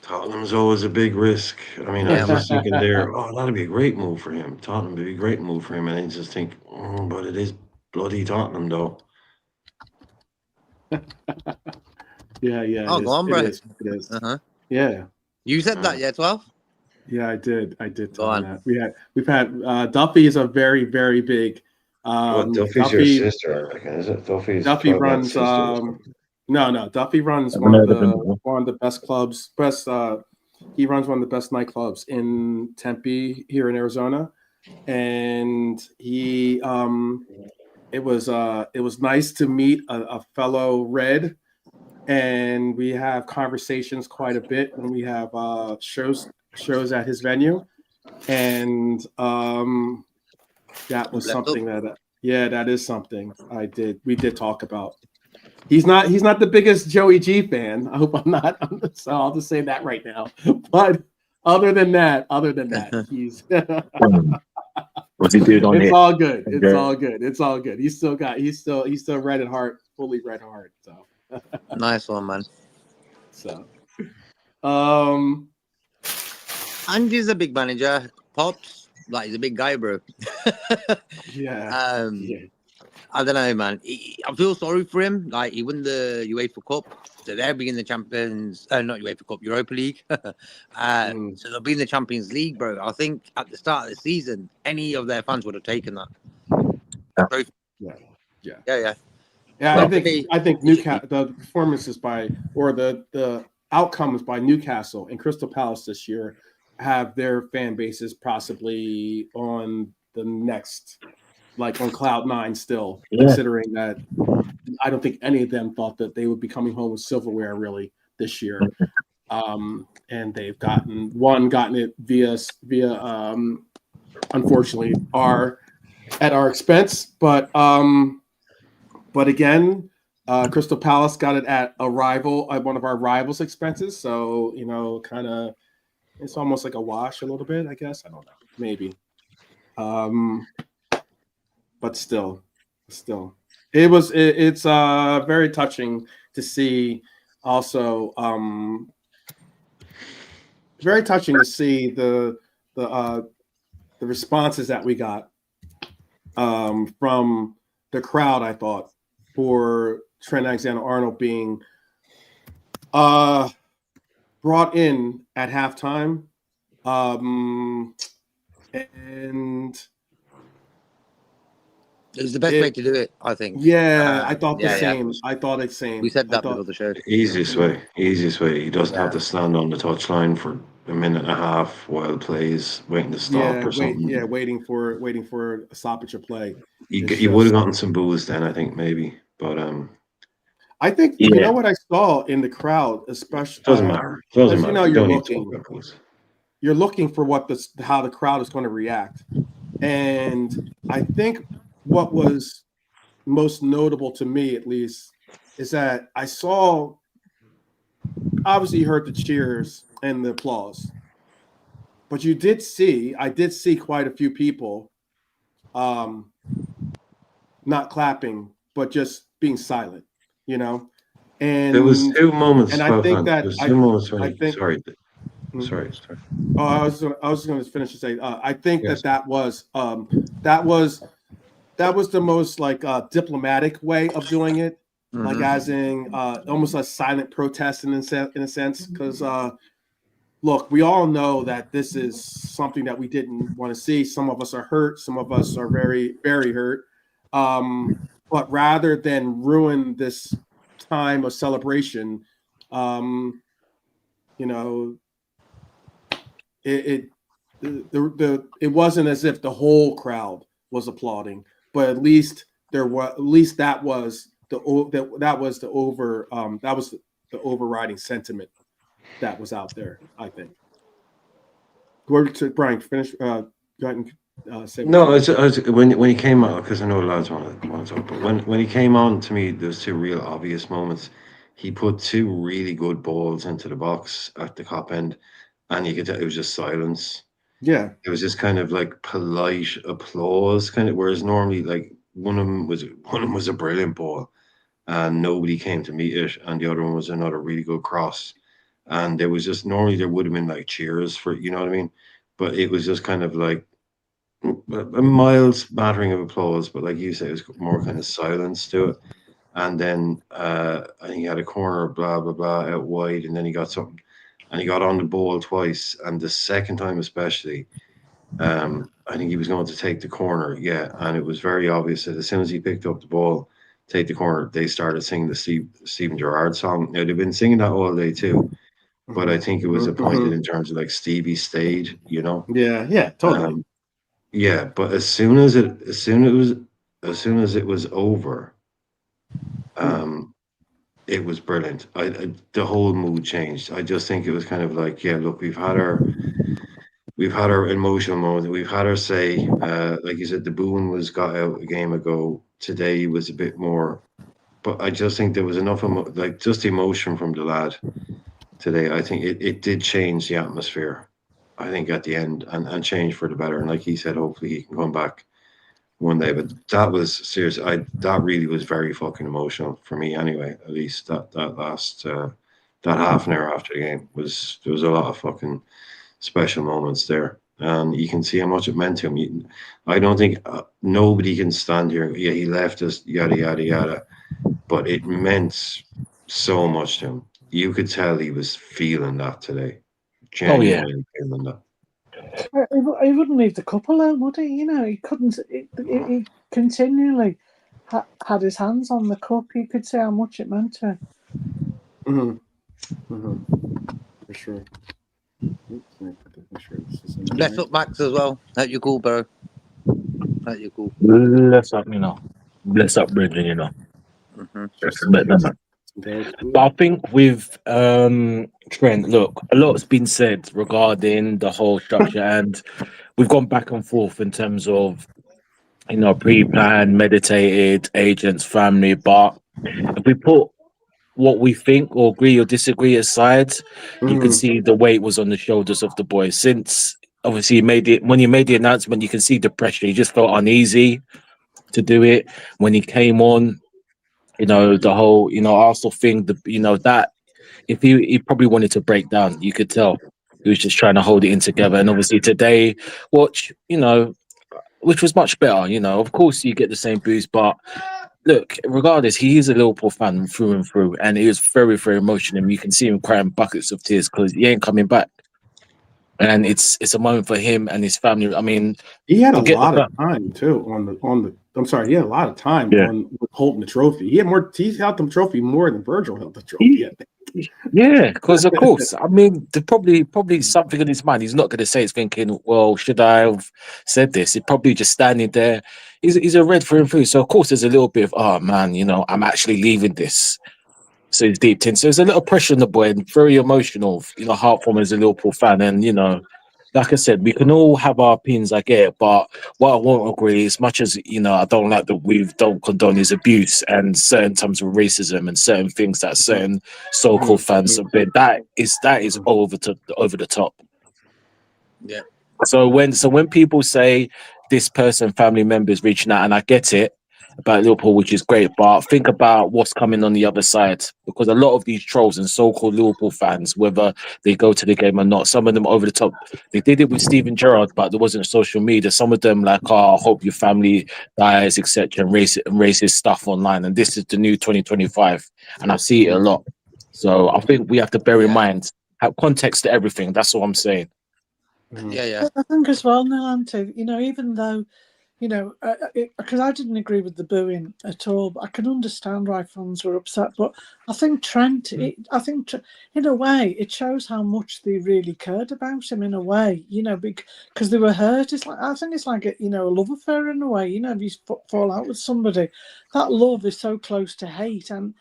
Tottenham's always a big risk. I mean, I was just thinking there, that'd be a great move for him. Tottenham would be a great move for him. And I just think, but it is bloody Tottenham, though. Yeah. Oh, go on, bro. It is. Uh-huh. Yeah. You said that, yeah, 12? Yeah, I did tell him that. We've had Duffy is a very, very big. Duffy's your sister, I reckon, is it? Duffy runs. No. Duffy runs one of the best clubs. He runs one of the best nightclubs in Tempe here in Arizona, and he. It was nice to meet a fellow Red, and we have conversations quite a bit when we have shows at his venue, and that was something that that is something we did talk about. He's not the biggest Joey G fan. I hope I'm not. So I'll just say that right now. But other than that, he's what's he doing on it? It's all good. It's all good. He's still red at heart, fully red at heart. So nice one, man. So Andy's a big manager. Pops, like, he's a big guy, bro. Yeah. I don't know, man. I feel sorry for him. Like, he won the UEFA Cup, so they'll be in the Champions. Not UEFA Cup, Europa League. So they'll be in the Champions League, bro. I think at the start of the season, any of their fans would have taken that. Yeah. I think Newcastle, the performances the outcomes by Newcastle and Crystal Palace this year have their fan bases possibly on the next, like on cloud nine still, considering that I don't think any of them thought that they would be coming home with silverware really this year. And they've gotten it via unfortunately at our expense, but again, Crystal Palace got it at one of our rivals' expenses. So, kind of, it's almost like a wash a little bit, I guess. I don't know, maybe. But still, it's very touching to see. Also, very touching to see the responses that we got from the crowd. I thought for Trent Alexander-Arnold being brought in at halftime, and it was the best way to do it, I think. Yeah, I thought the same. I thought the same. We said that before the show. Easiest way. He doesn't have to stand on the touchline for a minute and a half while plays waiting to stop or something. Waiting for a stoppage of play. He would have gotten some boos then, I think, maybe. But I think you know what I saw in the crowd, especially doesn't matter. Doesn't matter. You're looking for how the crowd is going to react, and I think what was most notable to me, at least, is that I saw. Obviously, you heard the cheers and the applause, But I did see quite a few people not clapping, but just being silent, you know. And there was 2 moments. And I think that there's 2 moments when I think. sorry. Oh, I was going to finish to say. I think that was the most like diplomatic way of doing it, like as in almost a silent protest in a sense, because look, we all know that this is something that we didn't want to see. Some of us are hurt. Some of us are very, very hurt. But rather than ruin this time of celebration, you know, it wasn't as if the whole crowd was applauding, but at least that was the overriding sentiment that was out there, I think. Brian, finish. Go ahead and say. No, when he came out, because I know the lads want to talk, but when he came on, to me, there's 2 real obvious moments. He put 2 really good balls into the box at the Kop end, and you could tell it was just silence. Yeah, it was just kind of like polite applause, kind of. Whereas normally, like one of them was a brilliant ball, and nobody came to meet it, and the other one was another really good cross, and there was just normally there would have been like cheers for, you know what I mean, but it was just kind of like a mild smattering of applause, but like you say, it was more kind of silence to it. And then I think he had a corner, blah blah blah, out wide, and then he got something, and he got on the ball twice, and the second time especially, I think he was going to take the corner, and it was very obvious that as soon as he picked up the ball, take the corner, they started singing the Steven Gerrard song. Now they've been singing that all day too, but I think it was appointed in terms of like Stevie stayed, you know. Yeah, totally. But as soon as it was over, it was brilliant. The whole mood changed. I just think it was kind of like, look, we've had our emotional moment. We've had our say. Like you said, the booing got out a game ago. Today was a bit more, but I just think there was enough just emotion from the lad today. I think it did change the atmosphere, I think, at the end, and change for the better. And like he said, hopefully he can come back one day. But that was serious. That really was very fucking emotional for me anyway. At least that last that half an hour after the game there was a lot of fucking special moments there, and you can see how much it meant to him. I don't think nobody can stand here. Yeah, he left us, yada yada yada, but it meant so much to him. You could tell he was feeling that today. Genuinely feeling that. He wouldn't leave the couple out, would he? You know, he couldn't. He continually had his hands on the cup. You could see how much it meant to him. For sure. Bless up Max as well. Hope you're cool, bro. Hope you're cool. Bless up, Bless up, brethren, But I think with Trent, look, a lot's been said regarding the whole structure, and we've gone back and forth in terms of, pre-planned, meditated, agents, family. But if we put what we think or agree or disagree aside, you can see the weight was on the shoulders of the boys. Since obviously when he made the announcement, you can see the pressure. He just felt uneasy to do it. When he came on, the whole, Arsenal thing, that if he probably wanted to break down, you could tell he was just trying to hold it in together. And obviously today, which was much better. Of course you get the same boost, but look, regardless, he is a Liverpool fan through and through, and it was very, very emotional. You can see him crying buckets of tears because he ain't coming back. And it's a moment for him and his family. I mean, he had a lot of time too on the. I'm sorry, he had a lot of time on holding the trophy. He held the trophy more than Virgil held the trophy. Yeah, because of course, I mean, there's probably something in his mind. He's not going to say it's thinking, well, should I have said this? He's probably just standing there. He's a red through and through. So of course, there's a little bit of, oh man, I'm actually leaving this. So he's deep in. So there's a little pressure on the boy, and very emotional, heartwarming as a Liverpool fan. And like I said, we can all have our opinions, I get it, but what I won't agree, as much as I don't like that we don't condone his abuse and certain terms of racism and certain things that certain so-called fans have been. That is over the top. Yeah. So when people say this person, family members reaching out, and I get it about Liverpool, which is great, but think about what's coming on the other side, because a lot of these trolls and so-called Liverpool fans, whether they go to the game or not, some of them over the top. They did it with Steven Gerrard, but there wasn't social media. Some of them like, "Oh, I hope your family dies," etc., and racist stuff online. And this is the new 2025, and I see it a lot. So I think we have to bear in mind, have context to everything. That's all I'm saying. Yeah. I think as well, Nilante, even though, because I didn't agree with the booing at all, but I can understand why fans were upset. But I think Trent, in a way, it shows how much they really cared about him. In a way, because they were hurt. I think it's like a love affair in a way. If you fall out with somebody, that love is so close to hate, and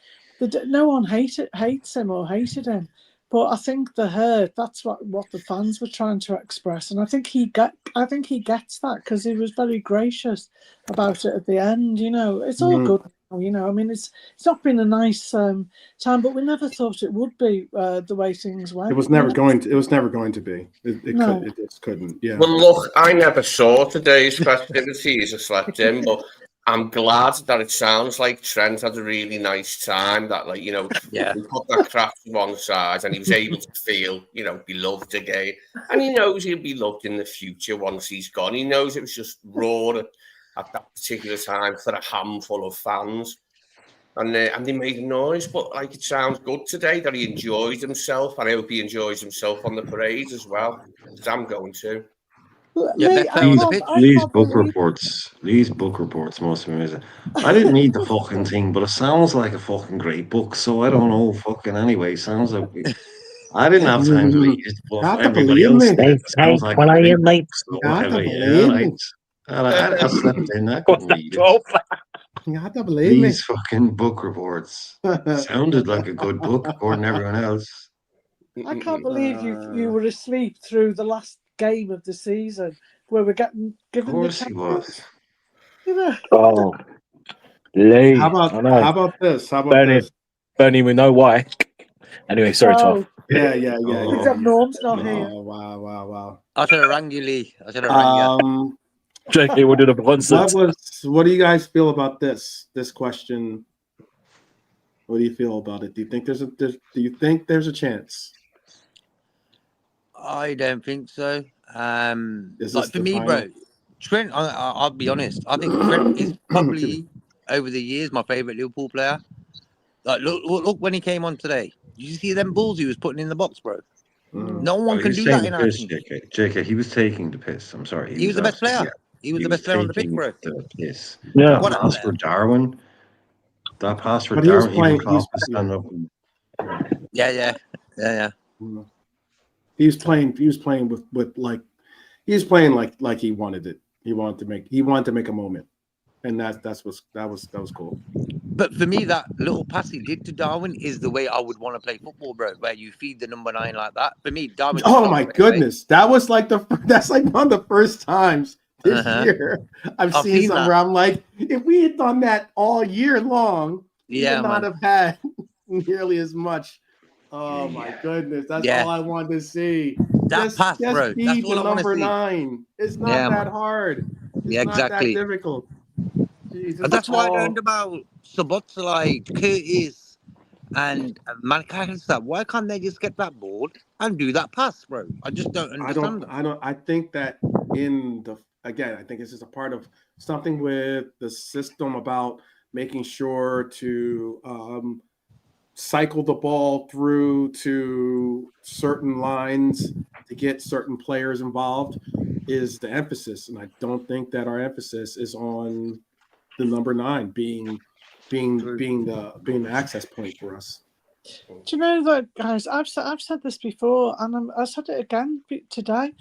no one hates him or hated him. But I think the hurt, that's what the fans were trying to express. And I think he gets that, because he was very gracious about it at the end. It's all good. I mean, it's not been a nice time, but we never thought it would be the way things went. It was never going to. It was never going to be. No. It just couldn't. Yeah. Well, look, I never saw today's festivities. I slept in, but I'm glad that it sounds like Trent had a really nice time. That, we put that crap to one side, and he was able to feel, beloved again. And he knows he'll be loved in the future once he's gone. He knows it was just raw at that particular time for a handful of fans, and they made a noise. But it sounds good today that he enjoyed himself, and I hope he enjoys himself on the parade as well, because I'm going to. These book reports must be amazing. I didn't need the fucking thing, but it sounds like a fucking great book. So I don't know. Fucking anyway, sounds like I didn't have time to read it, but everybody else did. Sounds like when I am late. I slept in. I couldn't read it. You have to believe me. These fucking book reports sounded like a good book, according to everyone else. I can't believe you were asleep through the last game of the season, where we're given of course he was. Oh, Lee. How about this? Bernie, we know why. Anyway, sorry, Tom. Yeah. Norm's not here. Oh, wow. I should have rang you, Lee. I should have rang you. JK, what did the What do you guys feel about this question? What do you feel about it? Do you think there's a chance? I don't think so. For me, bro, Trent, I'll be honest. I think Trent is probably over the years my favorite Liverpool player. Look when he came on today. Did you see them balls he was putting in the box, bro? No one can do that in our team. JK, he was taking the piss. I'm sorry. He was the best player. Yeah. He was the best player on the pitch, bro. Yes. Yeah. That pass for Darwin. He was playing. Yeah. He was playing with like he wanted it. He wanted to make a moment, and that was cool. But for me, that little pass he did to Darwin is the way I would want to play football, bro. Where you feed the number 9 like that. For me, Darwin. Oh my goodness, that's like one of the first times this year I've seen something where I'm like, if we had done that all year long, we would not have had nearly as much. Oh my goodness, that's all I wanted to see. That pass, bro. That's all I want to see. Number 9. It's not that hard. It's exactly. not that difficult. Jesus. That's why I learned about Sabots like Curtis and Manchester. Why can't they just get that ball and do that pass, bro? I just don't understand. I think that I think this is a part of something with the system about making sure to cycle the ball through to certain lines to get certain players involved is the emphasis, and I don't think that our emphasis is on the number 9 being the access point for us. Do you know that, guys? I've said this before, and I said it again today.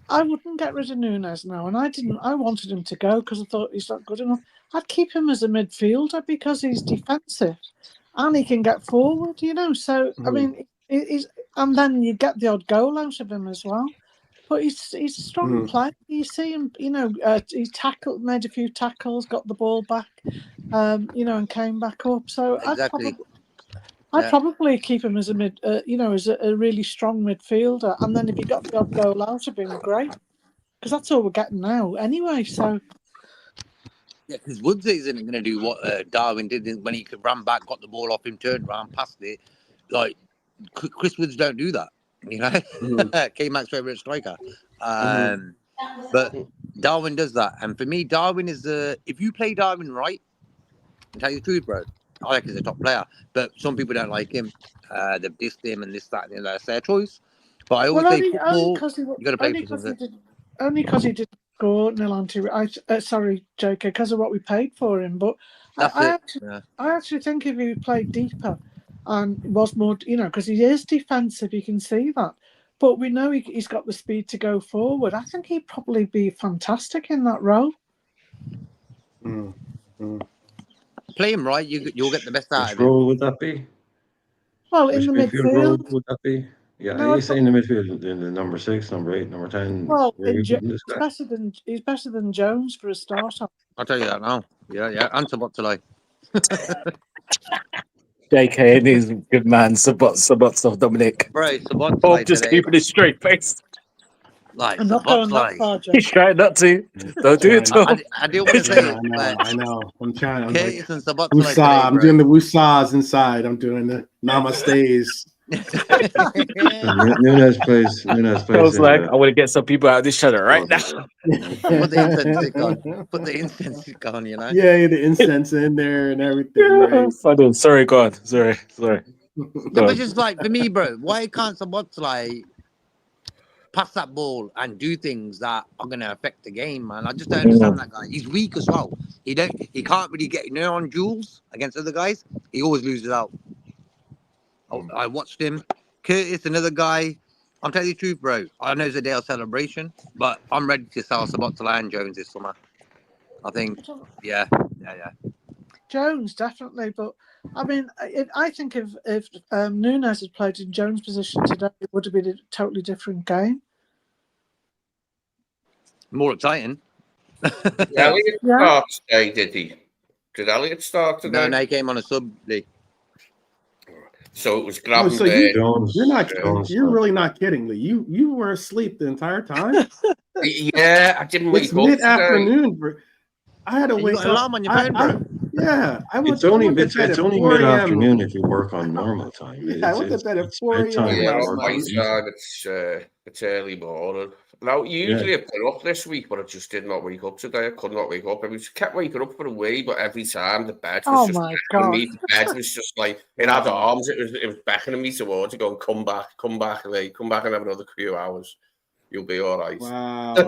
I wouldn't get rid of Núñez now, and I didn't. I wanted him to go because I thought he's not good enough. I'd keep him as a midfielder because he's defensive and he can get forward. So I mean, he's, and then you get the odd goal out of him as well. But he's a strong player. You see him, he made a few tackles, got the ball back, and came back up. So exactly. I'd probably keep him as a mid, as a really strong midfielder, and then if he got the odd goal out, it'd been great, because that's all we're getting now anyway. So yeah, because Woods isn't going to do what Darwin did when he could run back, got the ball off him, turned around, passed it. Like Chris Woods don't do that, K-Mac's favourite striker. But Darwin does that, and for me, Darwin is if you play Darwin right, I'll tell you the truth, bro, I like he's a top player, but some people don't like him. They've dissed him and this, that, and that's their choice. But I always say football, you got to play for something. Only because he didn't score Nilanti. Sorry, JK, because of what we paid for him. But I actually think if he played deeper and was more, because he is defensive, you can see that. But we know he's got the speed to go forward. I think he'd probably be fantastic in that role. Play him right, you'll get the best out of him. Which role would that be? Well, in the midfield. Would that be? Yeah, no, he's saying the midfield in the number 6, number 8, number 10. Well, he's better than Jones for a starter. I'll tell you that now. Yeah. Answer what to like. JK and he's a good man. Sabot, Dominic. Bro, Sabot. Just keeping it straight faced. Like, I'm not going that far, Joe. He's trying not to. Don't do it, Tom. I do want to say it. I know. I'm trying. I'm Curtis and Sabot. I'm doing the woosahs inside. I'm doing the namastes. Nunes plays. I was like, I want to get some people out of this channel right now. Put the incense stick on. Put the incense stick on, Yeah, the incense in there and everything. Yeah, right? Sorry, God. Sorry. But just like for me, bro, why can't Sabot pass that ball and do things that are going to affect the game, man? I just don't understand that guy. He's weak as well. He can't really get on duels against other guys. He always loses out. I watched him. Curtis, another guy. I'm telling you the truth, bro. I know it's a day of celebration, but I'm ready to sell Sabotala and Jones this summer. I think, yeah. Jones, definitely. But, I mean, I think if Nunes had played in Jones' position today, it would have been a totally different game. More exciting. Elliot start today, did he? Did Elliot start today? No, he came on a sub league. So it was grabbing you're really not kidding, Lee. You were asleep the entire time? Yeah, I didn't wake up. It's mid-afternoon. I had to wake up. Alarm on your phone, bro. It's only mid-afternoon if you work on normal time. I went to bed at 4 a.m. Yeah, on my side, it's early morning. Now, usually I've been up this week, but I just did not wake up today. I could not wake up. I kept waking up for a way, but every time the bed was me. The bed was just like, it had arms. It was beckoning me towards it, going, come back, Lee. Come back and have another few hours. You'll be all right. Wow. I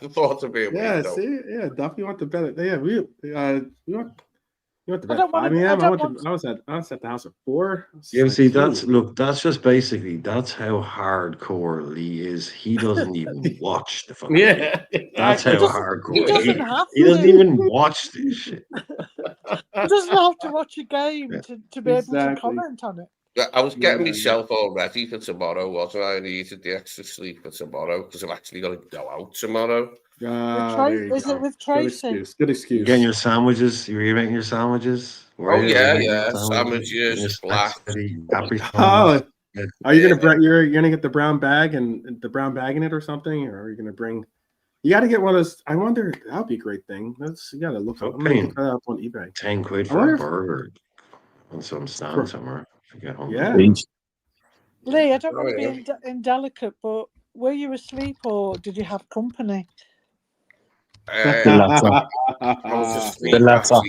thought to be a week, though. Duffy went to bed. We went to bed at 5 a.m. I was at the house at 4. Yeah, see, that's just basically, that's how hardcore Lee is. He doesn't even watch the fucking that's how hardcore he doesn't even watch this shit. He doesn't have to watch a game to be able to comment on it. I was getting myself all ready for tomorrow, wasn't I? I needed the extra sleep for tomorrow because I'm actually going to go out tomorrow. Is it with Tracy? Good excuse. Getting your sandwiches? You're making your sandwiches? Sandwiches, black. Are you gonna get the brown bag and the brown bag in it or something, or are you gonna bring? You got to get one of those. I wonder, that'd be a great thing. You got to look up. I'm gonna put up on eBay. 10 quid for a burger on some stand somewhere. Yeah. Lee, I don't want to be indelicate, but were you asleep or did you have company? The latter.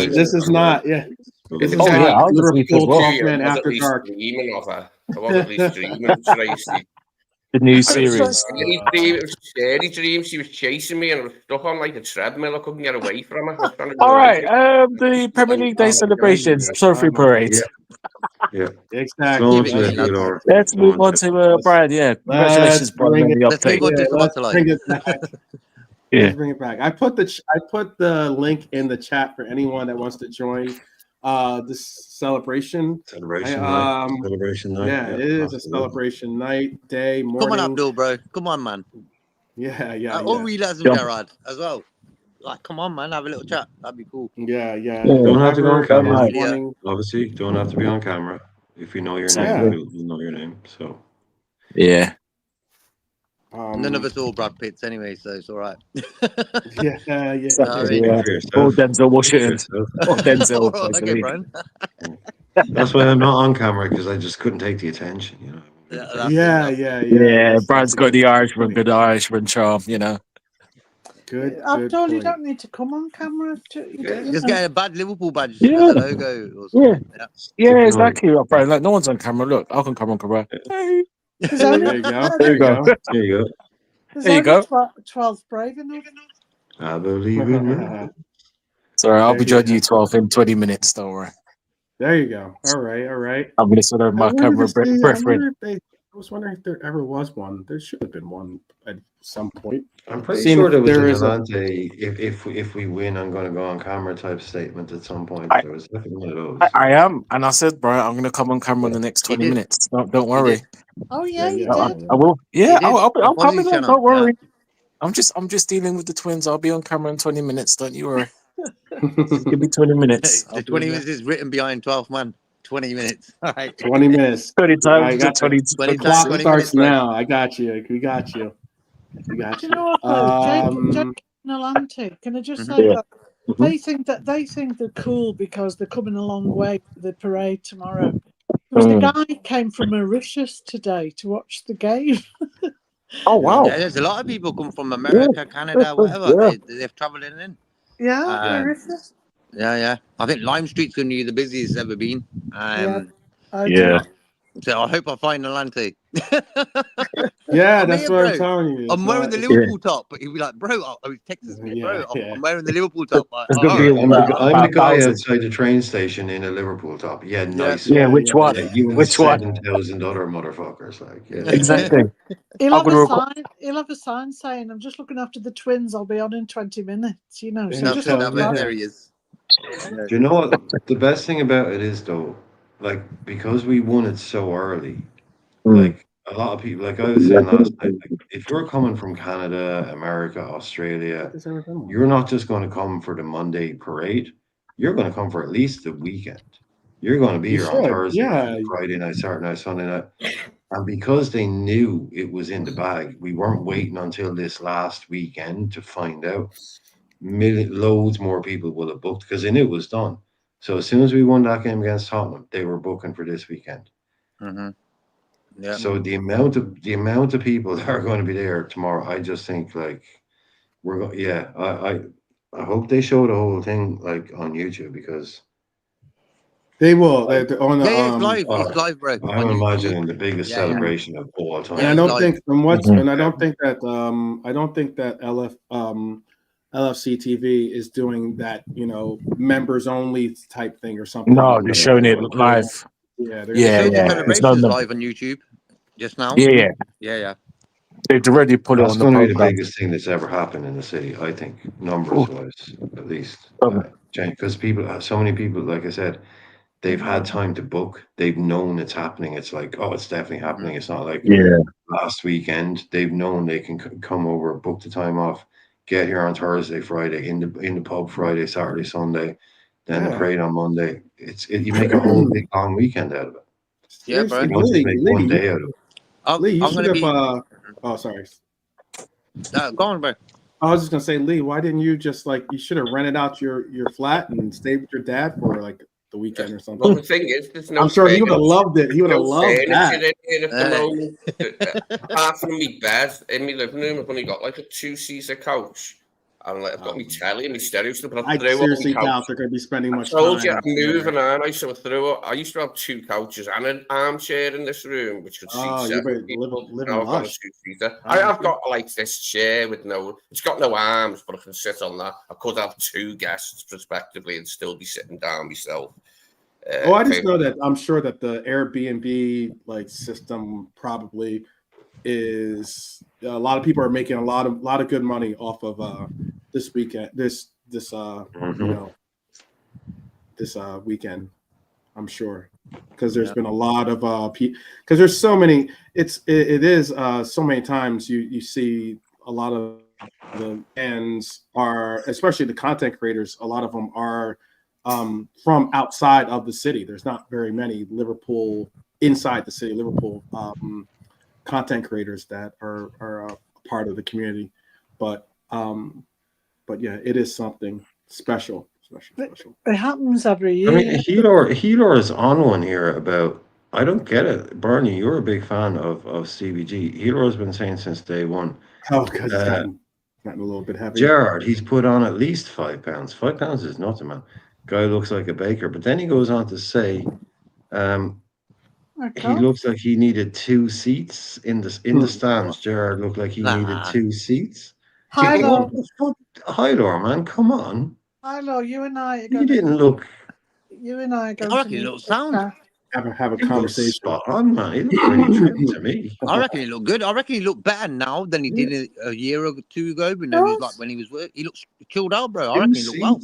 This is not. Yeah. This is Liverpool talkman after dark. I wasn't at least dreaming, Tracy. The new series. It was scary dreams. She was chasing me and I was stuck on like a treadmill. I couldn't get away from her. All right. The Premier League Day celebrations, trophy parade. Yeah, exactly. Let's move on to Brian. Yeah, congratulations, Brian, on the update. Let's bring it back. I put the link in the chat for anyone that wants to join this celebration. Celebration night. Yeah, it is a celebration night, day, morning. Come on, Abdul, bro. Come on, man. Yeah. Or Relas and Gerard as well. like, come on, man, have a little chat. That'd be cool. Yeah. Don't have to go on camera. Yeah. Obviously, don't have to be on camera. If we know your Yeah. name, we'll know your name. So Yeah. None of us all Brad Pitts anyway, so it's all right. Yeah. Exactly, No, yeah. for yourself. Or Denzel Washington. Or All Denzel. right, okay, basically. Brian. That's why I'm not on camera, because I just couldn't take the attention. You know. Yeah, that's Yeah. it. Yeah, That's Brian's a got the good Irishman, point. good Irishman charm, you know. Good Abdul, you point. don't need to come on camera. Just get a bad Liverpool badge Yeah. as a logo or Yeah. something. Yeah. Yeah, exactly. Brian, like, no one's on camera. Look, I can come on camera. Hey. There's There only, you go. There you go. There you go. there's There you only go. 12 brave enough. I believe in you. Sorry, I'll be There you joining you 12 in 20 minutes, don't worry. There you go. All right. I'm going to sort of my camera preference. I was wondering if there ever was one. There should have been one at some point. I'm pretty Seeing sure if there was there an is a- Atlante, if we win, I'm going to go on camera type statement at some point. I- There was definitely one of those. I am, and I said, Brian, I'm going to come on camera in the next 20 did. minutes. Don't worry. Oh, yeah, you I did. will. He Yeah, did. I'll On come Fozzie's in. channel, Don't worry. I'm just dealing with the twins. I'll be on camera in 20 minutes. Don't you worry. Just give me 20 minutes. The 20 minutes is written behind 12 man. 20 minutes. All right. 20 minutes. 20 I times, got 20 the 20 clock 20 starts minutes, bro. now. I got you. We got you. Do you know what, though? Jake Nalante, can I just say Yeah. that they think they're cool because they're coming a long way for the parade tomorrow. Because the guy came from Mauritius today to watch the game. Oh, wow. Yeah, there's a lot of people come from America, Canada, whatever. Yeah. They've travelled in. Yeah, Mauritius. Yeah. I think Lime Street's going to be the busiest it's ever been. Yeah. So I hope I find Atlante. Yeah, I'm that's here, what bro. I'm telling you. I'm wearing the Liverpool top, but he'll be like, bro, he texts me, bro, I'm wearing the Liverpool top. Like, It's gonna all be right. I'm the guy 1,000. outside the train station in a Liverpool top. Yeah, nice. Yeah, which one? Yeah, you and Which one? 7,000 other motherfuckers. Like, yeah. Exactly. He'll I'm have gonna a record. sign. He'll have a sign saying, "I'm just looking after the twins. I'll be on in 20 minutes." You know, so No, just no, look no. at There that. he is. Do you know what? The best thing about it is, though, like, because we won it so early, like, a lot of people, like I was saying last night, like, if you're coming from Canada, America, Australia, you're not just going to come for the Monday parade. You're going to come for at least the weekend. You're going to be here on Thursday, Friday night, Saturday night, Sunday night. And because they knew it was in the bag, we weren't waiting until this last weekend to find out. Loads more people would have booked because they knew it was done. So as soon as we won that game against Tottenham, they were booking for this weekend. Mm-hmm. Yeah. So the amount of people that are going to be there tomorrow, I just think like we're going. Yeah, I hope they show the whole thing like on YouTube because they will. They're on the, it's live. It's live, bro. I'm imagining the biggest celebration of all time. And I don't think and I don't think that LFC TV is doing that, members only type thing or something. No, they're showing it live. Yeah, the celebrations live on YouTube just now. Yeah. They've already put it on the program. That's going to be the program. biggest thing that's ever happened in the city, I think, numbers-wise, at least. Because so many people, like I said, they've had time to book. They've known it's happening. It's like, oh, it's definitely happening. It's not like last weekend. They've known they can come over, book the time off, get here on Thursday, Friday, in the pub Friday, Saturday, Sunday, then the parade on Monday. You make a whole big long weekend out of it. Yeah, bro. You don't just make one day out of it. Lee, you should have. Oh, sorry. Go on, bro. I was just gonna say, Lee, why didn't you just you should have rented out your flat and stayed with your dad for the weekend or something? Well, the thing is, there's no. I'm sure he would have loved it. He would have loved that. In here at the moment, apart from me bed in my living room, I've only got a 2-seater couch. And I've got my telly and my stereo stuff. I seriously doubt they're going to be spending much time. I told you, I'm moving on. I used to have 2 couches and an armchair in this room, which could seat 7 people. Now I've got a 2-seater. I've got this chair with it's got no arms, but I can sit on that. I could have 2 guests, respectively, and still be sitting down myself. I just know that I'm sure that the Airbnb system probably is a lot of people are making a lot of good money off of this weekend. This weekend, I'm sure, because there's been a lot of because there's so many. It is so many times you see a lot of the fans are, especially the content creators, a lot of them are from outside of the city. There's not very many Liverpool inside the city, Liverpool content creators that are a part of the community. But yeah, it is something special. It happens every year. I mean, Healer is on one here about. I don't get it, Bernie. You're a big fan of CBG. Healer has been saying since day one. Oh, because it's gotten a little bit heavy. Gerard, he's put on at least 5 pounds. 5 pounds is nothing, man. Guy looks like a baker. But then he goes on to say, he looks like he needed 2 seats in the stands. Gerard looked like he needed 2 seats. Hilo, Hilo, man, come on. Hilo, you and I. You didn't look. You and I are going I reckon he looks sound. Have a conversation. Spot on, man. He looked pretty trim to me. I reckon he looked good. I reckon he looked better now than he did a year or 2 ago. But no, he's like when he was work. He looks chilled out, bro. I reckon he looked well.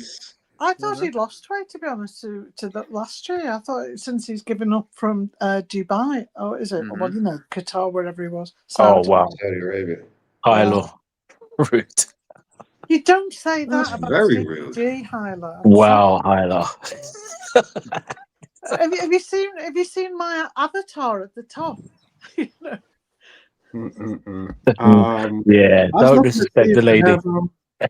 I thought he'd lost weight, to be honest, to that last year. I thought since he's given up from Dubai, or is it? Mm-hmm. Well, you know, Qatar, wherever he was. Oh wow, Saudi Arabia. Hilo, rude. You don't say that That's about very CBG, Hilo. Wow, Hilo. Have you seen my avatar at the top? You know? Yeah, don't disrespect the lady. I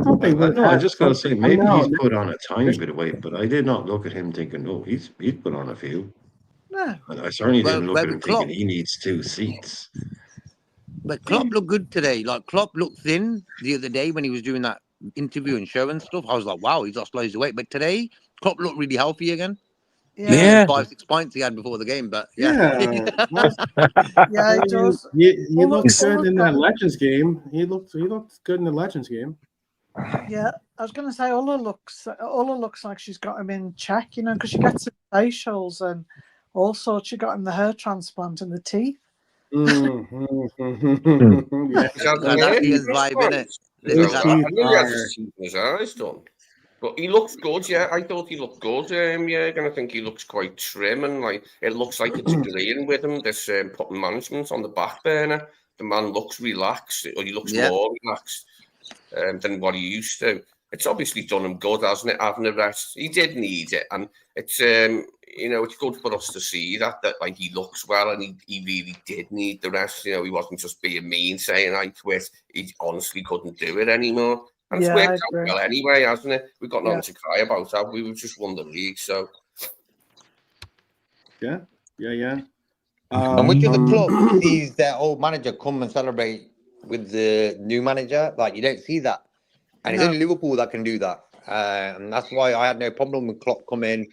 thought they would. I just gotta say, maybe he's put on a tiny bit of weight, but I did not look at him thinking, "Oh, he's put on a few." No, I certainly didn't look at him thinking he needs 2 seats. But Klopp looked good today. Like Klopp looked thin the other day when he was doing that interview and show and stuff. I was like, wow, he's lost loads of weight. But today, Klopp looked really healthy again. Yeah. 5-6 pints he had before the game, but yeah, yeah, he does. He looked good in that Legends game. He looked good in the Legends game. Yeah, I was going to say Ola looks like she's got him in check, you know, because she gets the facials and all sorts. She got him the hair transplant and the teeth. Mm-hmm. Yeah. that's his vibe, innit? I knew he had his teeth in his eyes done. But he looks good, yeah. I thought he looked good. Yeah, I think he looks quite trim and like it looks like it's agreeing with him. This putting management on the back burner. The man looks relaxed, or he looks more relaxed than what he used to. It's obviously done him good, hasn't it? Having a rest, he did need it, and it's it's good for us to see that like he looks well, and he really did need the rest. You know, he wasn't just being mean saying I quit. He honestly couldn't do it anymore. And it's worked out well anyway, hasn't it? We've got nothing to cry about, have we? We've just won the league, so. Yeah. And which of the club sees their old manager come and celebrate with the new manager? Like, you don't see that. And it's only Liverpool that can do that. And that's why I had no problem with Klopp coming.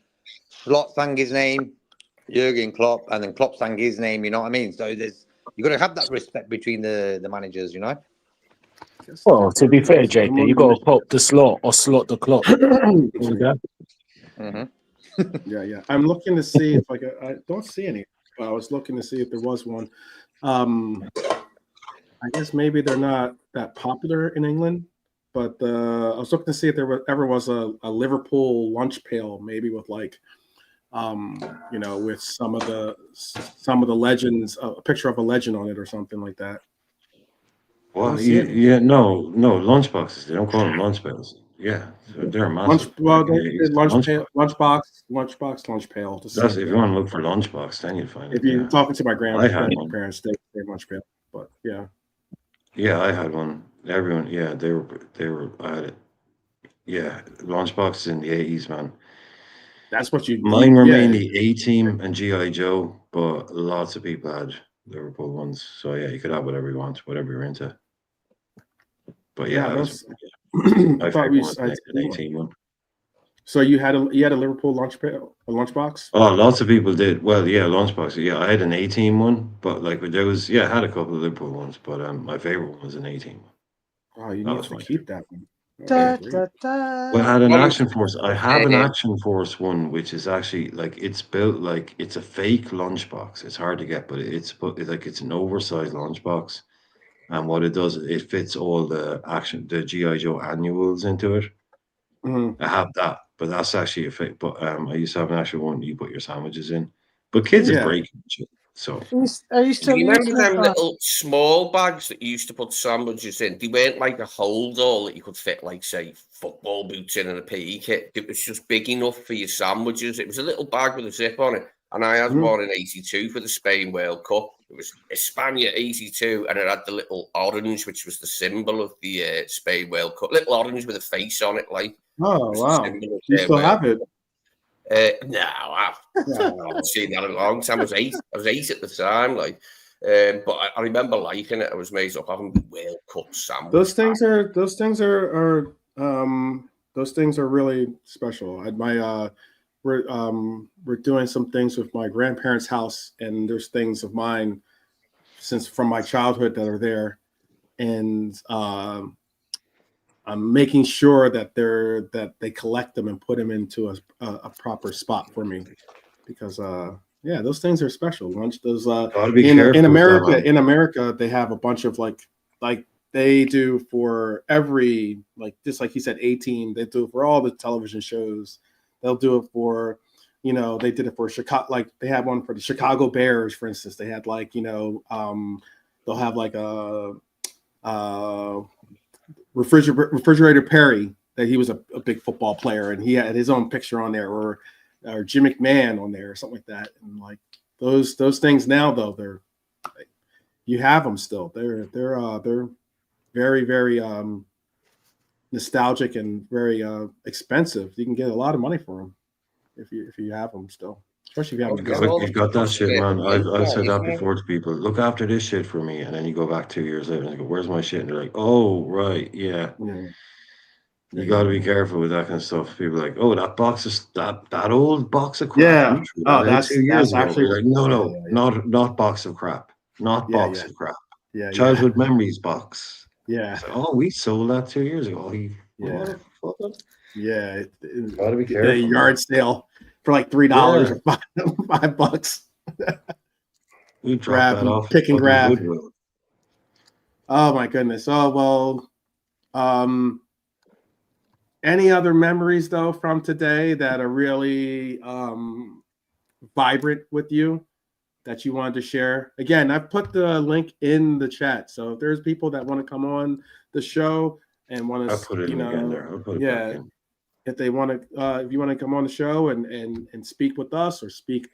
Slot sang his name, Jurgen Klopp, and then Klopp sang his name, you know what I mean? So you've got to have that respect between the managers, you know? Well, to be fair, JP, you got to Klopp the Slot or Slot the Klopp. Yeah. I'm looking to see if I don't see any. But I was looking to see if there was one. I guess maybe they're not that popular in England, but I was looking to see if there ever was a Liverpool lunch pail, maybe with like, with some of the legends, a picture of a legend on it or something like that. Well, no lunchboxes. They don't call them lunch pails. Yeah, they're massive. Lunch pail. Lunch pail. That's if you want to look for lunchbox, then you'd find it. If you're talking to my grandparents, they say lunch pail. But yeah, I had one. Everyone, they were. I had it. Yeah, lunchboxes in the 80s, man. That's what you. Mine were mainly A-Team and G.I. Joe, but lots of people had Liverpool ones. So yeah, you could have whatever you want, whatever you're into. But yeah, I thought we had an 18 one. So you had a Liverpool lunchbox? Oh, lots of people did. Well, yeah, lunchbox. Yeah, I had an 18 one, but like there was, I had a couple of Liverpool ones, but my favorite one was an 18 one. Oh, you need to keep that one. Well, I had an Action Force. I have an Action Force one, which is actually like it's built like it's a fake lunchbox. It's hard to get, but it's an oversized lunchbox. And what it does, it fits all the G.I. Joe annuals into it. Mm-hmm. I have that, but that's actually a fake. But I used to have an actual one you put your sandwiches in. But kids are breaking shit. So, are you still you remember using them it? little small bags that you used to put sandwiches in? They weren't like a hold all that you could fit, like, say, football boots in and a PE kit. It was just big enough for your sandwiches. It was a little bag with a zip on it. And I had one in 82 for the Spain World Cup. It was España 82, and it had the little orange, which was the symbol of the Spain World Cup. Little orange with a face on it, like. Oh, wow. You still have it? No, I haven't seen that in a long time. I was eight at the time, like. But I remember liking it. I was made up having World Cup sandwich. Those things are really special. We're doing some things with my grandparents' house, and there's things of mine from my childhood that are there, and I'm making sure that they collect them and put them into a proper spot for me, because those things are special. In America they have a bunch of like they do for every, like, just like he said, 18, they do it for all the television shows. They'll do it for, they did it for Chicago, like they had one for the Chicago Bears, for instance. They had like, they'll have like a Refrigerator Perry, that he was a big football player, and he had his own picture on there, or Jim McMahon on there, or something like that. And like those things now, though, you have them still. They're very, very nostalgic and very expensive. You can get a lot of money for them if you have them still, especially if you have them. You've got that shit, man. I've said that before to people. Look after this shit for me, and then you go back 2 years later and you go, "Where's my shit?" And they're like, "Oh, right, yeah." You got to be careful with that kind of stuff. People are like, "Oh, that box is that old box of crap." Yeah. Oh, that's 2 years ago. actually Like, no, not box of crap, not box of crap. Yeah, childhood memories box. Yeah. So, oh, we sold that 2 years ago. Yeah. Gotta be careful. A yard sale for like $3 or $5. We drop that off. Pick and grab. Oh my goodness. Oh well. Any other memories though from today that are really vibrant with you that you wanted to share? Again, I've put the link in the chat, so if there's people that want to come on the show and want to, I'll put it in again there. I'll put it back in. If they want to, if you want to come on the show and speak with us, or speak,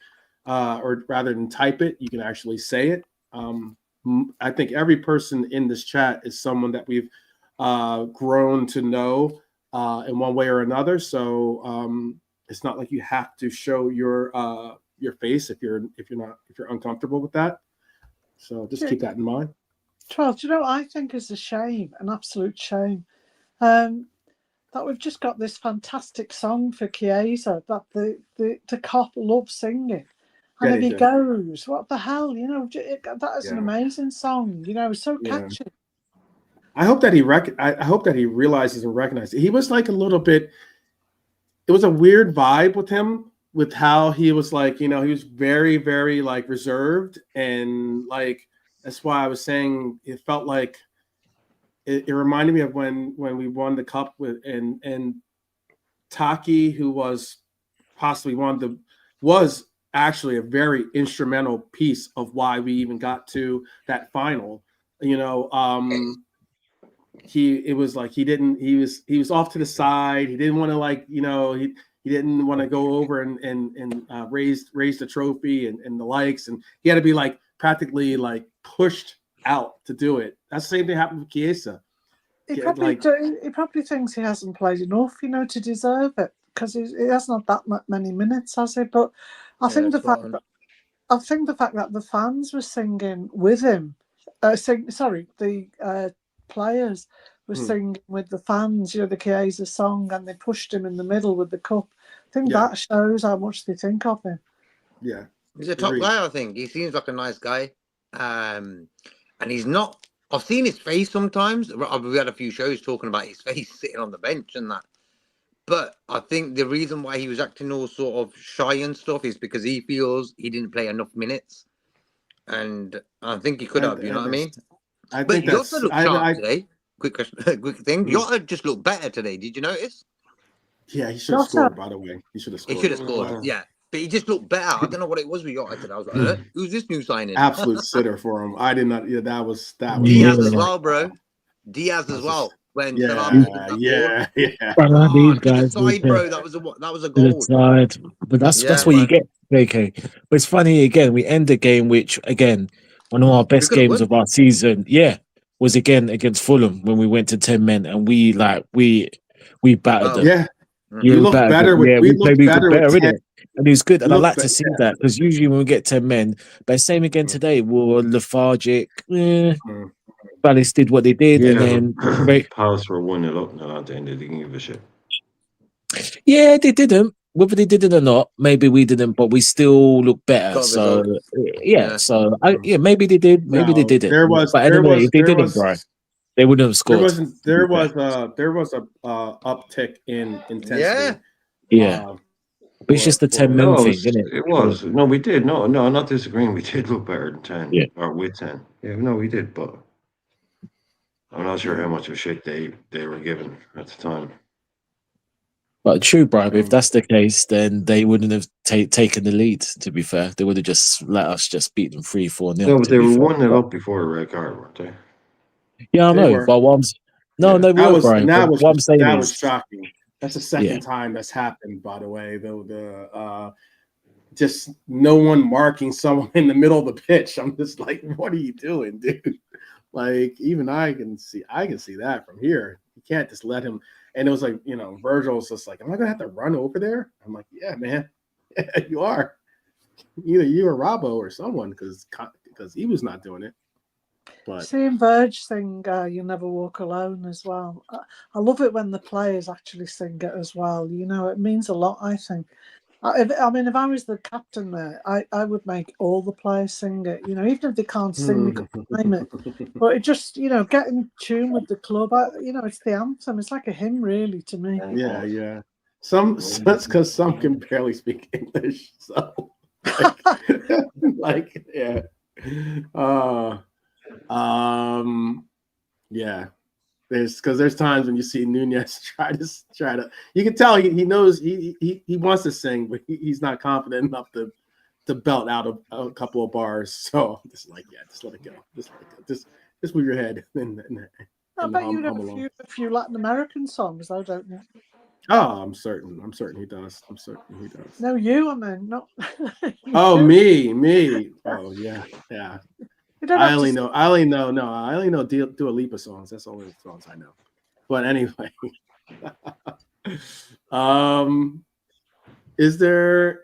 or rather than type it, you can actually say it. I think every person in this chat is someone that we've grown to know in one way or another. So it's not like you have to show your face if you're uncomfortable with that. So just keep that in mind. Charles, do you know what I think is a shame, an absolute shame, that we've just got this fantastic song for Chiesa that the cop loves singing. And if he goes, what the hell? That is an amazing song. So catchy. I hope that I hope that he realizes and recognizes it. He was like a little bit. It was a weird vibe with him, with how he was like, he was very, very like reserved, and like that's why I was saying it felt like it reminded me of when we won the cup with and Taki, who was possibly was actually a very instrumental piece of why we even got to that final. He was off to the side. He didn't want to he didn't want to go over and raise the trophy and the likes, and he had to be like practically like pushed out to do it. That's the same thing happened with Chiesa. He probably thinks he hasn't played enough, to deserve it, because he hasn't had that many minutes, has he? But I think the fact that the fans were singing with him, the players were singing with the fans, the Chiesa song, and they pushed him in the middle with the cup. I think that shows how much they think of him. Yeah. He's a top guy, I think. He seems like a nice guy. And he's not... I've seen his face sometimes. We had a few shows talking about his face sitting on the bench and that. But I think the reason why he was acting all sort of shy and stuff is because he feels he didn't play enough minutes. And I think he could have, you know what I mean? But Jota looked sharp today. Quick thing. Jota just looked better today. Did you notice? Yeah, he should have scored, by the way. He should have scored. Yeah. but he just looked better. I don't know what it was with United. I was like, who's this new signing? Absolute sitter for him. I did not. Yeah, that was Diaz as well, bro. Diaz as well. When Salah made that ball. These To the guys side, bro. That was a goal. Side. But that's what you get, JK. But it's funny again. We end the game, which again, one of our best games of our season. Yeah, was again against Fulham when we went to 10 men and we battered them. Yeah, we looked better with. Yeah, we played better with it. And it was good, and I like to see that because usually when we get 10 men, but same again today, we're lethargic. Palace did what they did, and then Palace were 1-0 up now at the end. They didn't give a shit. Yeah, they didn't. Whether they did it or not, maybe we didn't, but we still look better. So so maybe they did, maybe they didn't. But anyway, if they didn't, bro, they wouldn't have scored. There was a uptick in intensity. Yeah. But it's just the 10 men thing, isn't it? It was. No, we did. No, I'm not disagreeing. We did look better than 10 or with 10. Yeah, no, we did, but I'm not sure how much of a shit they were given at the time. But true, bro, if that's the case, then they wouldn't have taken the lead, to be fair. They would have just let us just beat them 3-4-0. No, but they were 1-0 up before the red card, weren't they? Yeah, I know. But they were, Brian. That was is shocking. That's the second time that's happened, by the way. Though just no one marking someone in the middle of the pitch. I'm just like, what are you doing, dude? Like, even I can see that from here. You can't just let him. And it was like, Virgil's just like, am I gonna have to run over there? I'm like, yeah, man, yeah, you are. Either you or Robbo or someone, because he was not doing it. But seeing Verge sing "You Never Walk Alone" as well. I love it when the players actually sing it as well. It means a lot. I think. If I was the captain there, I would make all the players sing it. Even if they can't sing, they can name it. But it just, get in tune with the club. It's the anthem. It's like a hymn, really, to me. Yeah. That's because some can barely speak English. So, yeah. There's times when you see Nunez try to you can tell he knows he wants to sing, but he's not confident enough to belt out a couple of bars. So I'm just like, just let it go. Just move your head. I bet you know a few Latin American songs, though, don't you? Oh, I'm certain he does. No, I mean, not. Oh, me. Oh, yeah. I only know Dua Lipa songs. That's the only songs I know. But anyway, is there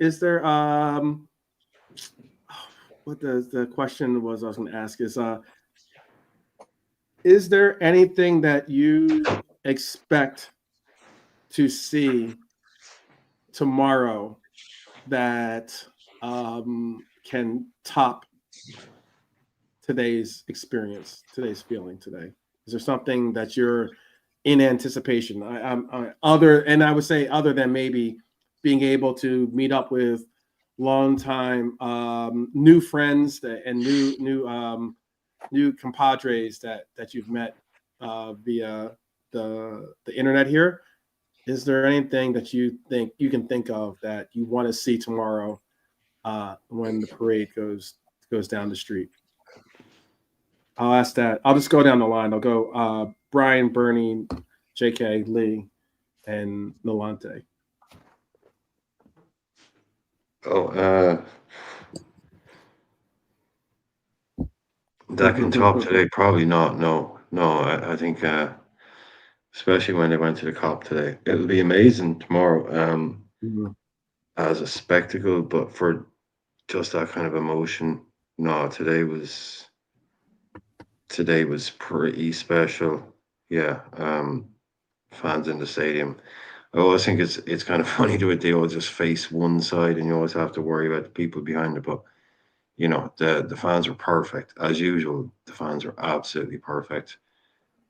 what the question was I was going to ask is there anything that you expect to see tomorrow that can top today's experience, today's feeling today? Is there something that you're in anticipation? Other than maybe being able to meet up with longtime new friends and new compadres that you've met via the internet here. Is there anything that you think you can think of that you want to see tomorrow when the parade goes down the street? I'll ask that. I'll just go down the line. I'll go Brian, Bernie, JK, Lee, and Nolante. That can top today? Probably not. No. I think, especially when they went to the COP today, it'll be amazing tomorrow as a spectacle. But for just that kind of emotion, no. Today was pretty special. Yeah. Fans in the stadium. I always think it's kind of funny they all just face one side, and you always have to worry about the people behind it. But the fans were perfect as usual. The fans were absolutely perfect,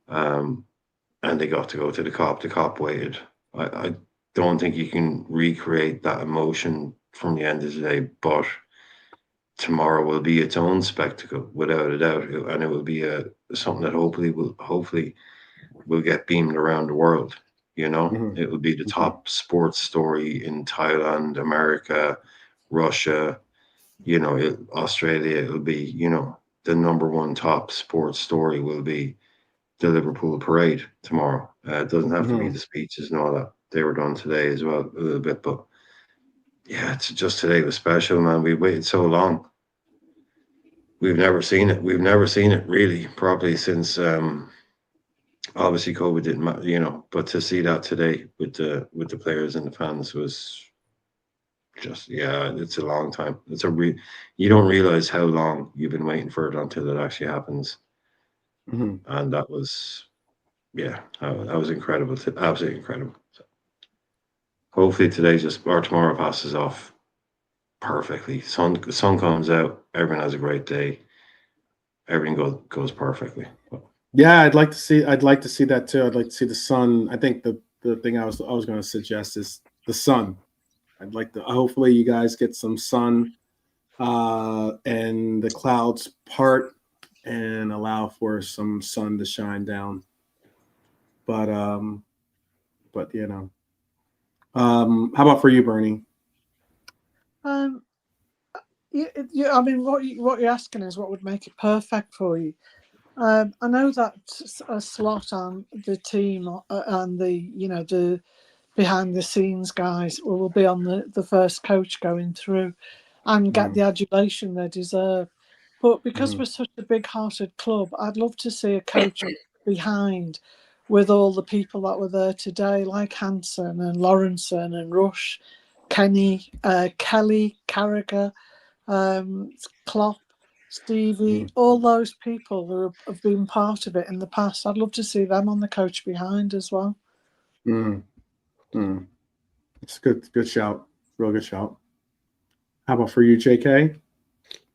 and they got to go to the COP. The COP waited. I don't think you can recreate that emotion from the end of the day, but tomorrow will be its own spectacle without a doubt, and it will be something that hopefully will get beamed around the world. It will be the top sports story in Thailand, America, Russia, Australia. It'll be, the number one top sports story will be the Liverpool parade tomorrow. It doesn't have to be the speeches and all that. They were done today as well, a little bit, but yeah, it's just today was special, man. We waited so long. We've never seen it. We've never seen it really properly since obviously COVID didn't matter, but to see that today with the players and the fans was just, it's a long time. You don't realize how long you've been waiting for it until it actually happens. And that was, that was incredible. Absolutely incredible. So hopefully today or tomorrow passes off perfectly. Sun comes out, everyone has a great day. Everything goes perfectly. Yeah, I'd like to see that too. I'd like to see the sun. I think the thing I was going to suggest is the sun. I'd like to hopefully you guys get some sun and the clouds part and allow for some sun to shine down. But how about for you, Bernie? I mean, what you're asking is what would make it perfect for you. I know that a Slot on the team and the behind the scenes guys will be on the first coach going through and get the adulation they deserve. But because we're such a big-hearted club, I'd love to see a coach behind with all the people that were there today, like Hansen and Lawrenson and Rush, Kenny, Kelly, Carragher, Klopp, Stevie, all those people who have been part of it in the past. I'd love to see them on the coach behind as well. It's a good shout. Real good shout. How about for you, JK?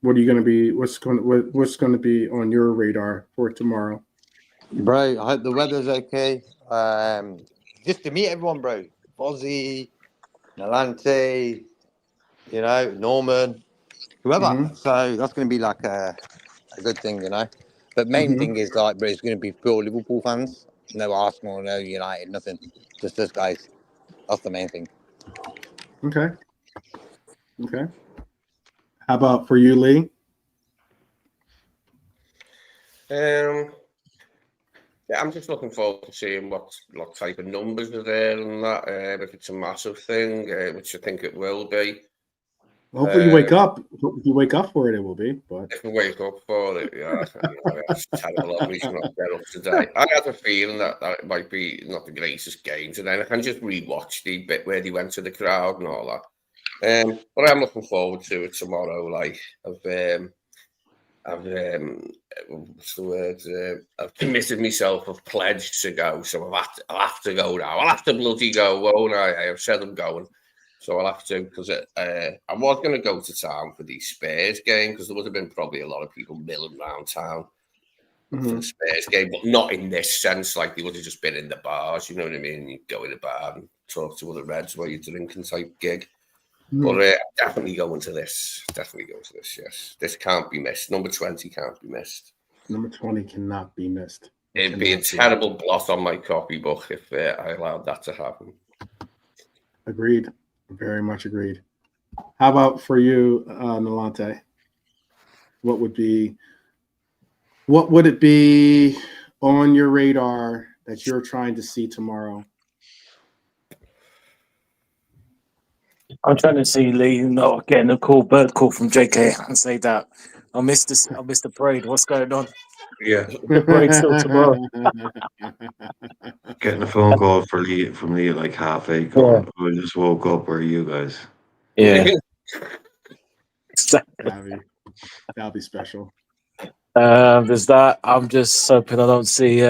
What are you going to be? What's going to be on your radar for tomorrow? Bro, I hope the weather's okay. Just to meet everyone, bro. Fozzie, Nalante, Norman, whoever. So that's going to be like a good thing, But main thing is bro, it's going to be pure Liverpool fans. No Arsenal, no United, nothing. Just us guys. That's the main thing. Okay. How about for you, Lee? I'm just looking forward to seeing what type of numbers are there and that. If it's a massive thing, which I think it will be. Hopefully you wake up. If you wake up for it, it will be. But if we wake up for it, it's terrible. I'm not get up today. I had a feeling that it might be not the greatest games, and then I can just rewatch the bit where they went to the crowd and all that. But I'm looking forward to it tomorrow. What's the word? I've committed myself. I've pledged to go, so I'll have to go now. I'll have to bloody go, won't I? I've said I'm going. So I'll have to, because I was going to go to town for the Spurs game, because there would have been probably a lot of people milling around town for the Spurs game, but not in this sense. Like, they would have just been in the bars, you know what I mean? You go in a bar and talk to other Reds while you're drinking type gig. But definitely going to this. Yes. This can't be missed. Number 20 can't be missed. Number 20 cannot be missed. It'd be a terrible blot on my copybook if I allowed that to happen. Agreed. Very much agreed. How about for you, Nalante? What would it be on your radar that you're trying to see tomorrow? I'm trying to see Lee not getting a bird call from JK and say that I missed the parade. What's going on? Yeah, the parade's still tomorrow. Getting a phone call from Lee at like 8:30. Going, I just woke up. Where are you guys? Yeah, exactly. That'll be special. There's that. I'm just hoping I don't see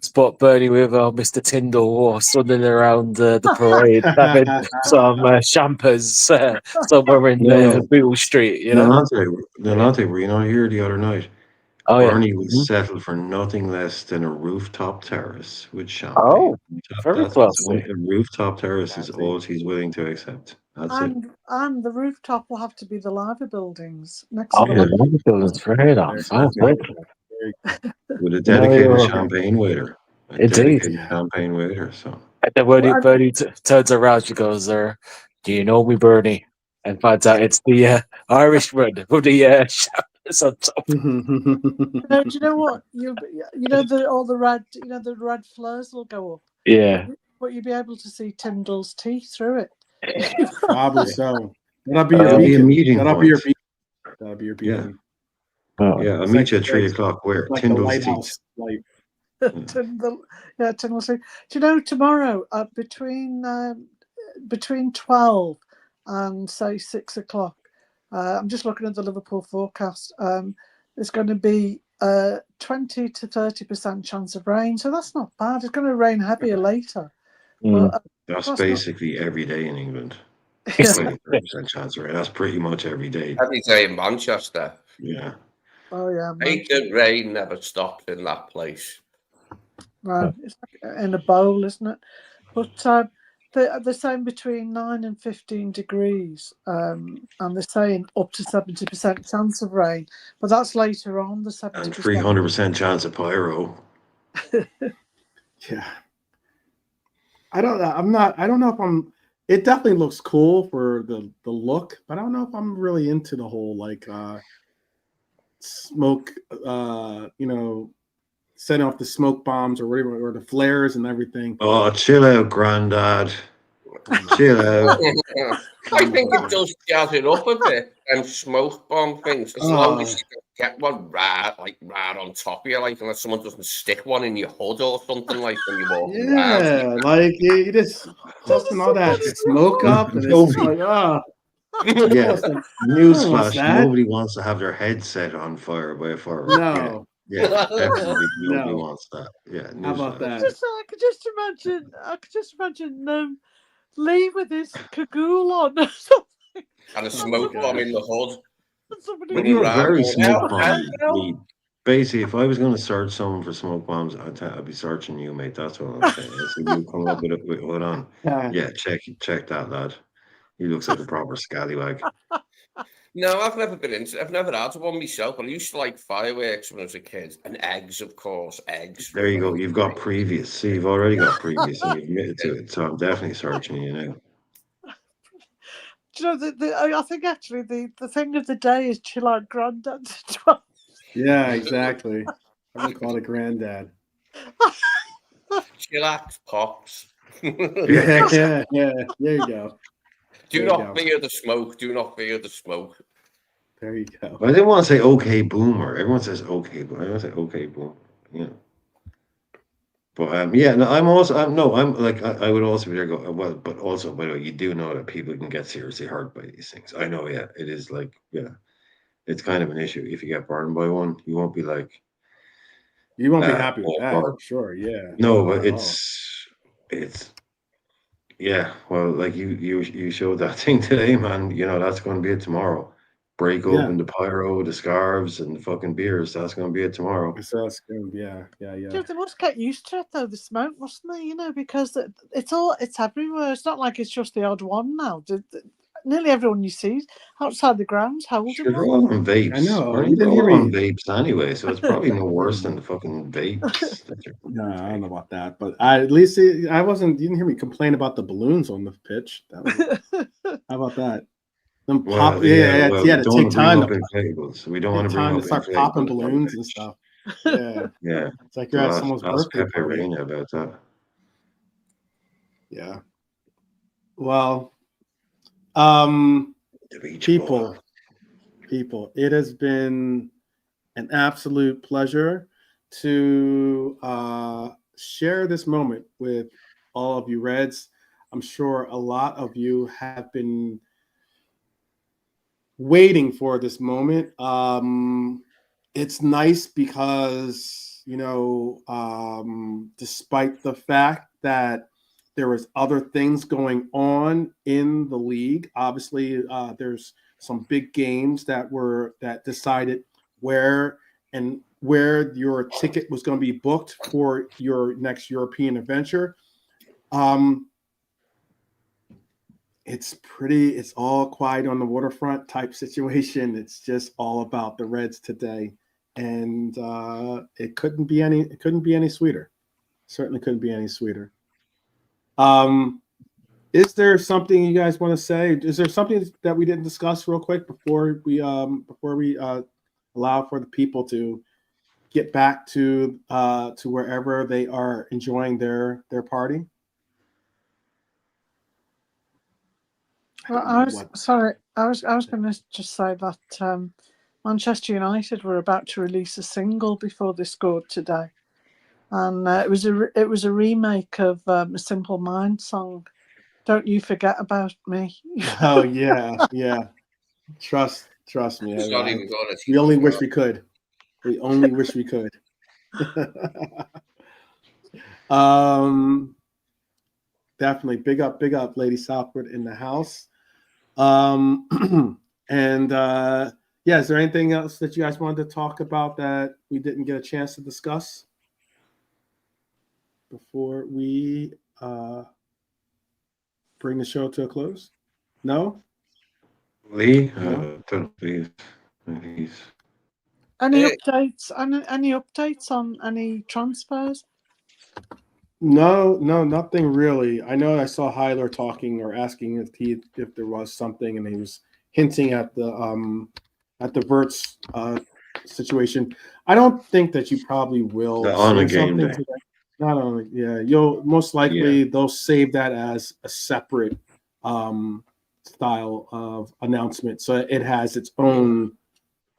Spot Bernie with Mr. Tyndall or something around the parade having some champers somewhere in Beale Street. Nalante, were you not here the other night? Oh, Bernie was settled for nothing less than a rooftop terrace with champagne. Oh, very close. A rooftop terrace is all he's willing to accept. That's it. And the rooftop will have to be the Liver buildings next Oh, to the Liver buildings, very nice. With a dedicated champagne waiter. Indeed. Champagne waiter. So. And then when Bernie turns around, she goes, "Do you know me, Bernie?" and finds out it's the Irishman with the shadows on top. Do you know what? You know the red flares will go up. Yeah. But you'll be able to see Tyndall's teeth through it. Probably so. That'll be your That'll be a beacon. meeting That'll be point. your beacon. That'll be your beacon. Yeah, I'll meet you at 3 o'clock. Where? Like the Tyndall's lighthouse teeth. Tyndall's teeth. Do you know tomorrow between 12 and say 6 o'clock? I'm just looking at the Liverpool forecast. There's going to be 20 to 30% chance of rain, so that's not bad. It's going to rain heavier later. But, that's basically every day in England. 20% chance of rain. That's pretty much every day. Every day in Manchester. Yeah. Oh yeah. The rain never stops in that place. Right, it's like in a bowl, isn't it? But they're saying between 9 and 15 degrees, and they're saying up to 70% chance of rain. But that's later on. The 70%. And 300% chance of pyro. Yeah. I don't know if I'm. It definitely looks cool for the look, but I don't know if I'm really into the whole like smoke. Setting off the smoke bombs or whatever, or the flares and everything. Oh, chill out, Grandad. Chill out. I think it does jazz it up a bit and smoke bomb things. As long as you can get one right on top of you, like unless someone doesn't stick one in your hood or something like when you're walking around. Yeah, like you just puffing all that smoke up and it's like, yeah. Newsflash, nobody wants to have their head set on fire by a firework. No. Yeah, definitely nobody wants that. Yeah, how about that? I could just imagine Lee with his cagoule on or something. And a smoke bomb in the hood. But you're very smoke bomb. Basically, if I was going to search someone for smoke bombs, I'd be searching you, mate. That's what I'm saying. So you come up with it. Hold on. Yeah, check that, lad. He looks like a proper scallywag. No, I've never had one myself. I used to like fireworks when I was a kid, and eggs, of course, eggs. There you go. You've got previous. See, you've already got previous, and you've admitted to it. So I'm definitely searching you now. Do you know, I think actually the thing of the day is chill out, Grandad. Yeah, exactly. I'm gonna call it Granddad. Chillax, pops. yeah. There you go. Do not fear the smoke. Do not fear the smoke. There you go. I didn't want to say okay boomer. Everyone says okay, but I don't say okay boomer. Yeah. But yeah, no, I'm like I would also be there go well, but also by the way, you do know that people can get seriously hurt by these things. I know, yeah, it is like it's kind of an issue. If you get burned by one, you won't be like you won't be happy with that, for sure. Yeah. No, but it's yeah. Well, like you showed that thing today, man. You know that's going to be it tomorrow. Break open the pyro, the scarves, and the fucking beers. That's going to be it tomorrow. So that's good. Yeah. They must get used to it though. The smoke, mustn't they? You know, because it's everywhere. It's not like it's just the odd one now. Nearly everyone you see outside the grounds holding one. They're all on vapes. I know. They're all on vapes anyway, so it's probably no worse than the fucking vapes. No, I don't know about that, but at least I wasn't. You didn't hear me complain about the balloons on the pitch. How about that? Them pop, to take time to inflatables. We don't want to bring up start popping balloons and stuff. Yeah, yeah. It's like you're at someone's birthday party. About that. Yeah. Well, people, it has been an absolute pleasure to share this moment with all of you Reds. I'm sure a lot of you have been waiting for this moment. It's nice because, despite the fact that there was other things going on in the league, obviously there's some big games that decided where your ticket was going to be booked for your next European adventure. It's all quiet on the waterfront type situation. It's just all about the Reds today. And it couldn't be any sweeter. Certainly couldn't be any sweeter. Is there something you guys want to say? Is there something that we didn't discuss real quick before we allow for the people to get back to wherever they are enjoying their party? Well, I was going to just say that Manchester United were about to release a single before they scored today, and it was a remake of a Simple Minds song. Don't you forget about me? Oh yeah. Trust me. We only wish we could. We only wish we could. Definitely big up, Lady Southwood in the house. And yeah, is there anything else that you guys wanted to talk about that we didn't get a chance to discuss before we bring the show to a close? No? Lee, No? please. Any updates? Any updates on any transfers? No, nothing really. I know I saw Hyler talking or asking if there was something, and he was hinting at the Verts situation. I don't think that you probably will on a say game something day. to that. Not only, yeah, you'll most likely they'll save that as a separate style of announcement, so it has its own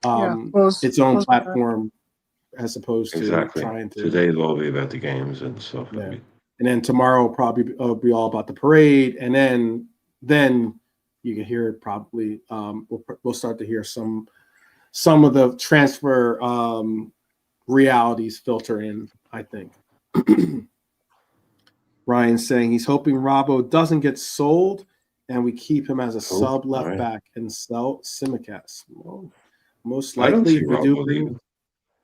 platform. As opposed to trying to. Today will all be about the games and stuff. Yeah. And then tomorrow will probably be all about the parade, and then you can hear it probably. We'll start to hear some of the transfer realities filter in. I think. Ryan's saying he's hoping Robbo doesn't get sold, and we keep him as a sub left back and sell Simicast. Well, most likely, if we do.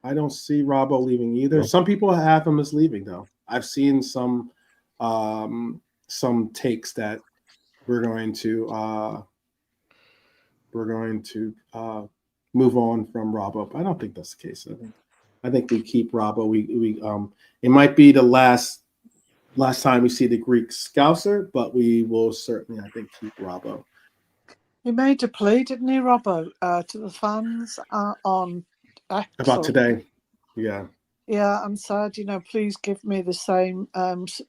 I don't see Robbo leaving either. No. Some people have him as leaving, though. I've seen some takes that we're going to move on from Robbo. But I don't think that's the case. I think we keep Robbo. We it might be the last time we see the Greek Scouser, but we will certainly, I think, keep Robbo. He made a plea, didn't he, Robbo, to the fans on X about today. Yeah, I'm sad. Please give me the same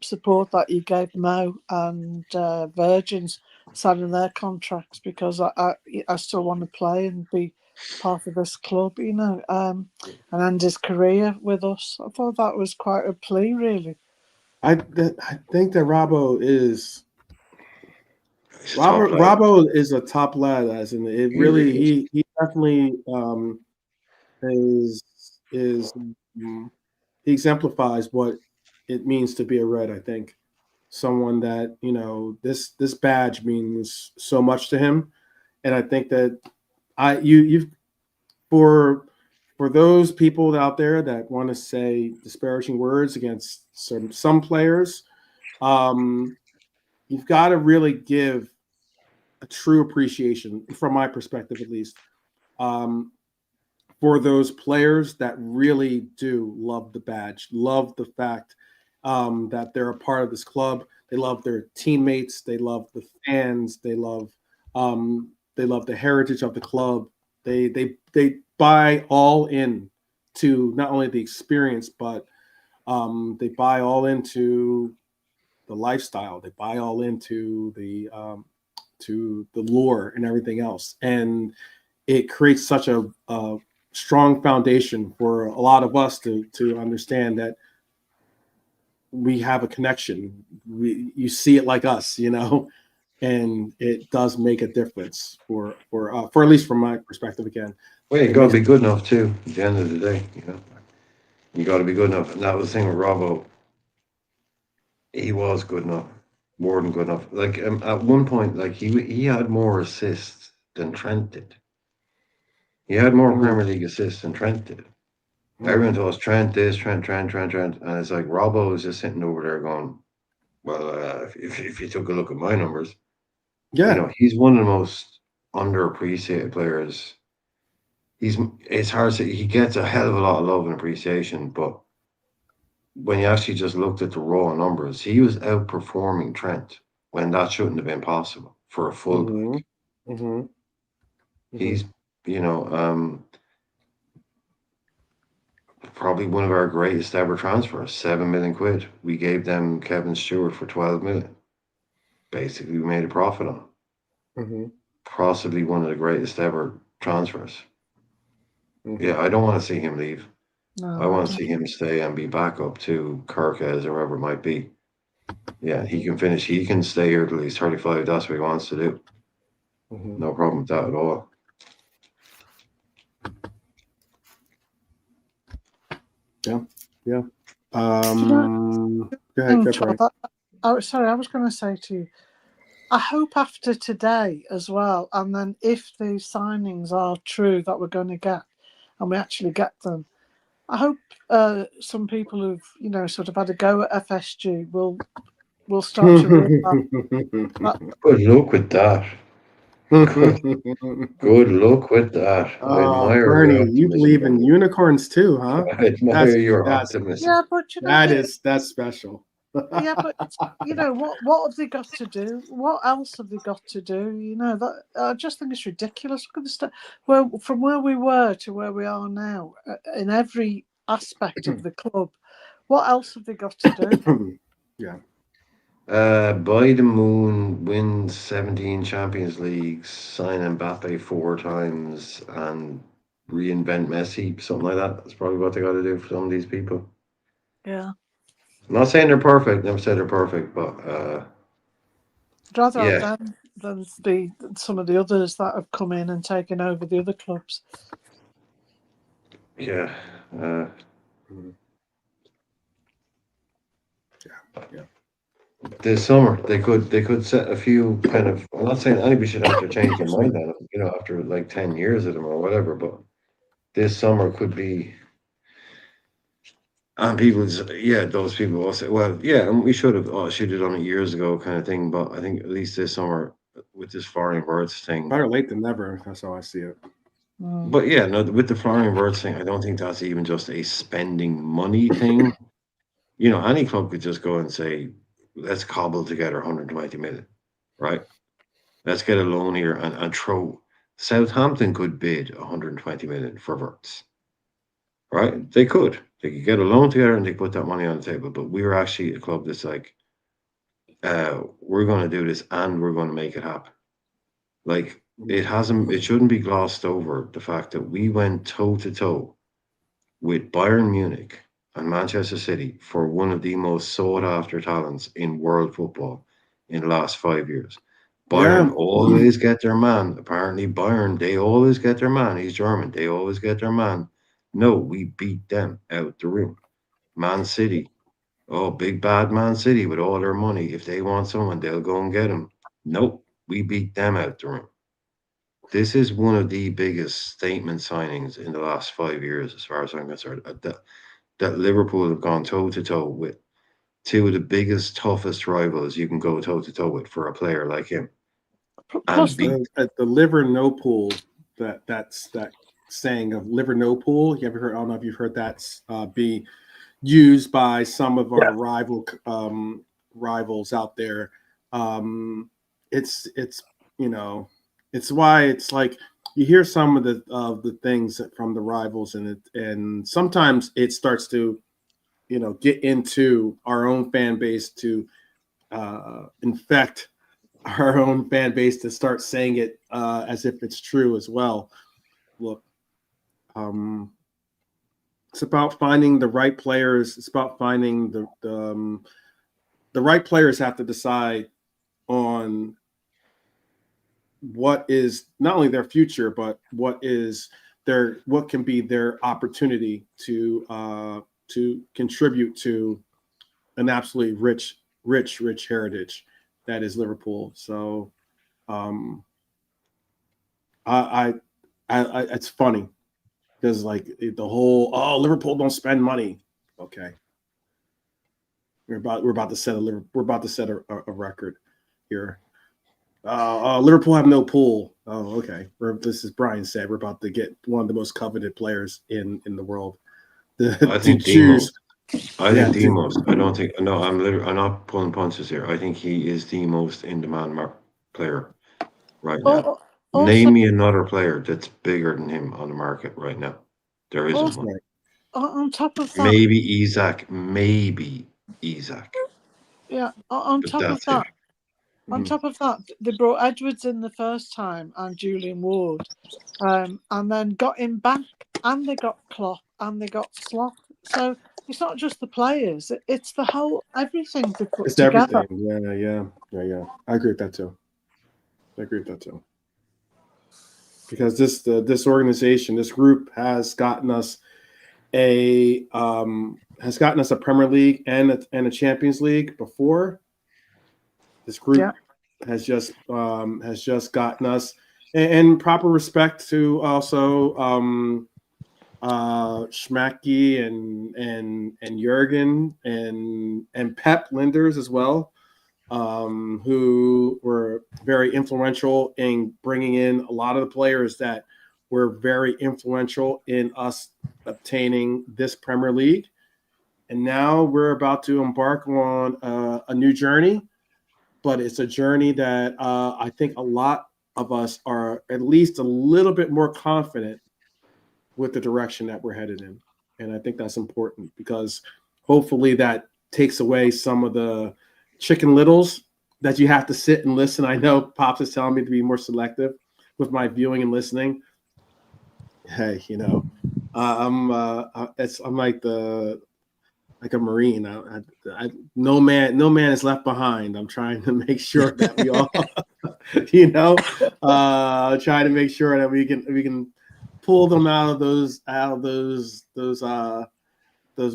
support that you gave Mo and Virgins signing their contracts, because I still want to play and be part of this club, and end his career with us. I thought that was quite a plea, really. I think that Robbo is a top lad, as in it really he definitely is he exemplifies what it means to be a Red. I think someone that this badge means so much to him, and I think that for those people out there that want to say disparaging words against some players, you've got to really give a true appreciation, from my perspective at least, for those players that really do love the badge, love the fact that they're a part of this club. They love their teammates. They love the fans. They love the heritage of the club. They buy all in to not only the experience, but they buy all into the lifestyle. They buy all into the lore and everything else, and it creates such a strong foundation for a lot of us to understand that we have a connection. You see it like us, and it does make a difference for at least from my perspective. Again, well, you got to be good enough too. At the end of the day, you got to be good enough. And that was the thing with Robbo. He was good enough, more than good enough. Like at one point, like he had more assists than Trent did. He had more Premier League assists than Trent did. Everyone thought Trent this, Trent, and it's like Robbo is just sitting over there going, "Well, if you took a look at my numbers, he's one of the most underappreciated players. It's hard to say, he gets a hell of a lot of love and appreciation, but when you actually just looked at the raw numbers, he was outperforming Trent when that shouldn't have been possible for a full back. He's, probably one of our greatest ever transfers, 7 million quid. We gave them Kevin Stewart for 12 million. Basically, we made a profit on him. Possibly one of the greatest ever transfers. Yeah, I don't want to see him leave. No, I want to see him stay and be back up to Kirkes or whoever it might be. Yeah, he can finish. He can stay here till he's 35. That's what he wants to do. No problem with that at all. Yeah. Go ahead, sorry, I was going to say to you, I hope after today as well, and then if the signings are true that we're going to get, and we actually get them, I hope some people who've sort of had a go at FSG will start to realize that. Good luck with that. Good luck with that. I admire Bernie, your you believe in unicorns too, huh? I admire your optimism. Yeah, but that's special. Yeah, but what have they got to do? What else have they got to do? That I just think it's ridiculous. Look at the stuff. Well, from where we were to where we are now, in every aspect of the club, what else have they got to do? Yeah. Buy the moon, win 17 Champions Leagues, sign Mbappe 4 times, and reinvent Messi, something like that. That's probably what they got to do for some of these people. Yeah. I'm not saying they're perfect. Never said they're perfect, but I'd rather have them than some of the others that have come in and taken over the other clubs. Yeah. This summer they could set a few kind of. I'm not saying anybody should have to change their mind on it, after like 10 years of them or whatever. But this summer could be. And those people will say, well, yeah, and we should have done it years ago, kind of thing. But I think at least this summer with this Flying Birds thing, better late than never. That's how I see it. But yeah, no, with the Flying Birds thing, I don't think that's even just a spending money thing. Any club could just go and say, let's cobble together 120 million, right? Let's get a loan here and throw. Southampton could bid 120 million for Wirtz, right? They could get a loan together and they put that money on the table. But we were actually a club that's like, we're going to do this and we're going to make it happen. Like it shouldn't be glossed over the fact that we went toe to toe with Bayern Munich and Manchester City for one of the most sought after talents in world football in the last 5 years. Bayern always get their man. Apparently, Bayern, they always get their man. He's German. They always get their man. No, we beat them out the room. Man City. Oh, big bad Man City with all their money. If they want someone, they'll go and get him. Nope, we beat them out the room. This is one of the biggest statement signings in the last 5 years, as far as I'm concerned. That Liverpool have gone toe to toe with two of the biggest, toughest rivals you can go toe to toe with for a player like him. Plus, the liver no pool. That's that saying of liver no pool. You ever heard? I don't know if you've heard that be used by some of our rivals out there. It's why it's like you hear some of the things from the rivals, and sometimes it starts to get into our own fan base to infect our own fan base to start saying it as if it's true as well. Look, it's about finding the right players. It's about finding the right players have to decide on what is not only their future, but what can be their opportunity to contribute to an absolutely rich heritage that is Liverpool. So, it's funny because like the whole Liverpool don't spend money. Okay, we're about to set a record here. Liverpool have no pool. Oh, okay. This is Brian said we're about to get one of the most coveted players in the world. I think Demo I think the most. I don't think. No, I'm not pulling punches here. I think he is the most in-demand player right now. Name me another player that's bigger than him on the market right now. There isn't one. On top of that, maybe Isaac. Yeah. On top of that, they brought Edwards in the first time and Julian Ward, and then got him back, and they got Klopp and they got Slot. So it's not just the players; it's the whole everything they put together. Everything. Yeah. I agree with that too. Because this organization, this group has gotten us a Premier League and a Champions League before. This group has just gotten us, and proper respect to also Schmacky and Jurgen and Pep Linders as well, who were very influential in bringing in a lot of the players that were very influential in us obtaining this Premier League. And now we're about to embark on a new journey, but it's a journey that I think a lot of us are at least a little bit more confident with the direction that we're headed in. And I think that's important because hopefully that takes away some of the chicken littles that you have to sit and listen. I know Pops is telling me to be more selective with my viewing and listening. Hey, I'm like a Marine. No man is left behind. I'm trying to make sure that we all, trying to make sure that we can pull them out of those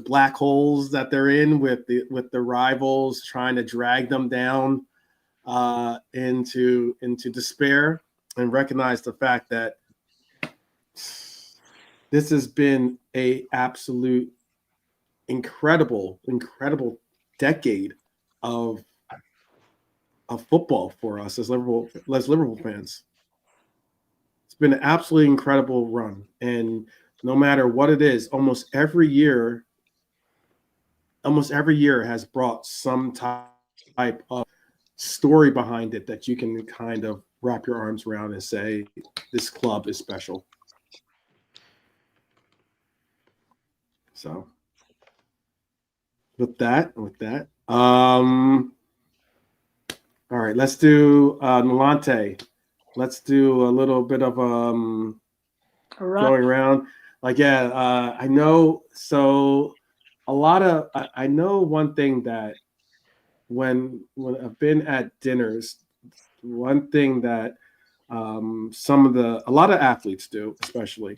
black holes that they're in with the rivals, trying to drag them down into despair, and recognize the fact that this has been a absolute incredible decade of football for us as Liverpool fans. It's been an absolutely incredible run, and no matter what it is, almost every year has brought some type of story behind it that you can kind of wrap your arms around and say, this club is special. So with that, all right, let's do Nalante. Let's do a little bit of going around. I know. So I know one thing that when I've been at dinners, one thing that a lot of athletes do, especially,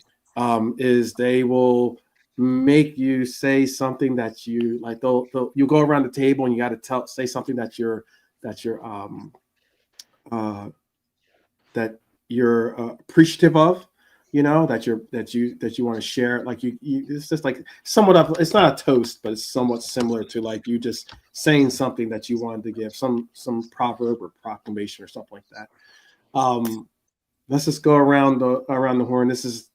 is they will make you say something that you like. You go around the table and you got to say something that you're appreciative of, that you want to share. Like you it's just like somewhat of, it's not a toast, but it's somewhat similar to like you just saying something that you wanted to give, some proverb or proclamation or something like that. Let's just go around the horn. This has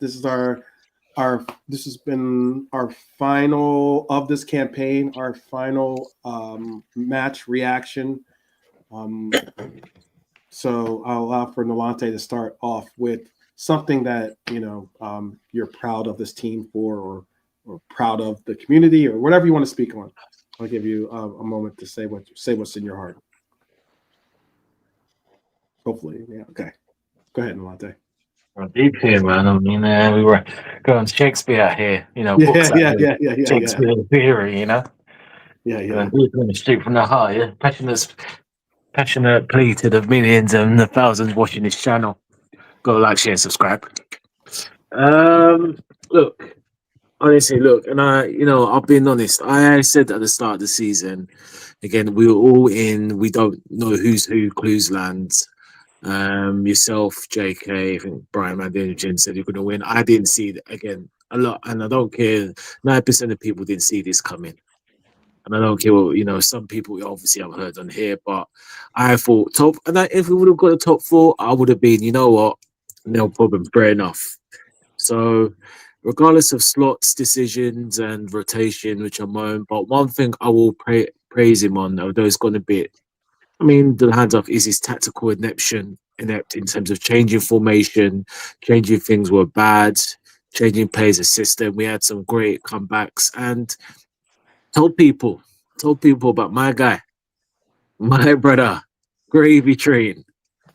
been our final of this campaign, our final match reaction. So I'll allow for Nalante to start off with something that you're proud of this team for, or proud of the community, or whatever you want to speak on. I'll give you a moment to say what's in your heart. Hopefully, yeah. Okay, go ahead, Nalante. We're deep here, man. I mean, we were going Shakespeare here, books Shakespeare theory, Yeah. Going deep in the street from the heart, yeah. Passionate plea to the millions and the thousands watching this channel. Go like, share, subscribe. Honestly, and I've been honest. I said at the start of the season, again, we were all in. We don't know who's who. Clues lands. Yourself, JK, I think Brian Mandinogin said you're going to win. I didn't see it again a lot, and I don't care. 9% of people didn't see this coming, and I don't care what some people obviously I've heard on here, but I thought top. And if we would have got the top 4, I would have been, no problem, fair enough. So regardless of Slot's decisions and rotation, which I moan, but one thing I will praise him on, although it's gone a bit, I mean, the hands off, is his tactical inept in terms of changing formation, changing things were bad, changing players' a system. We had some great comebacks and told people about my guy, my brother, Gravy Train.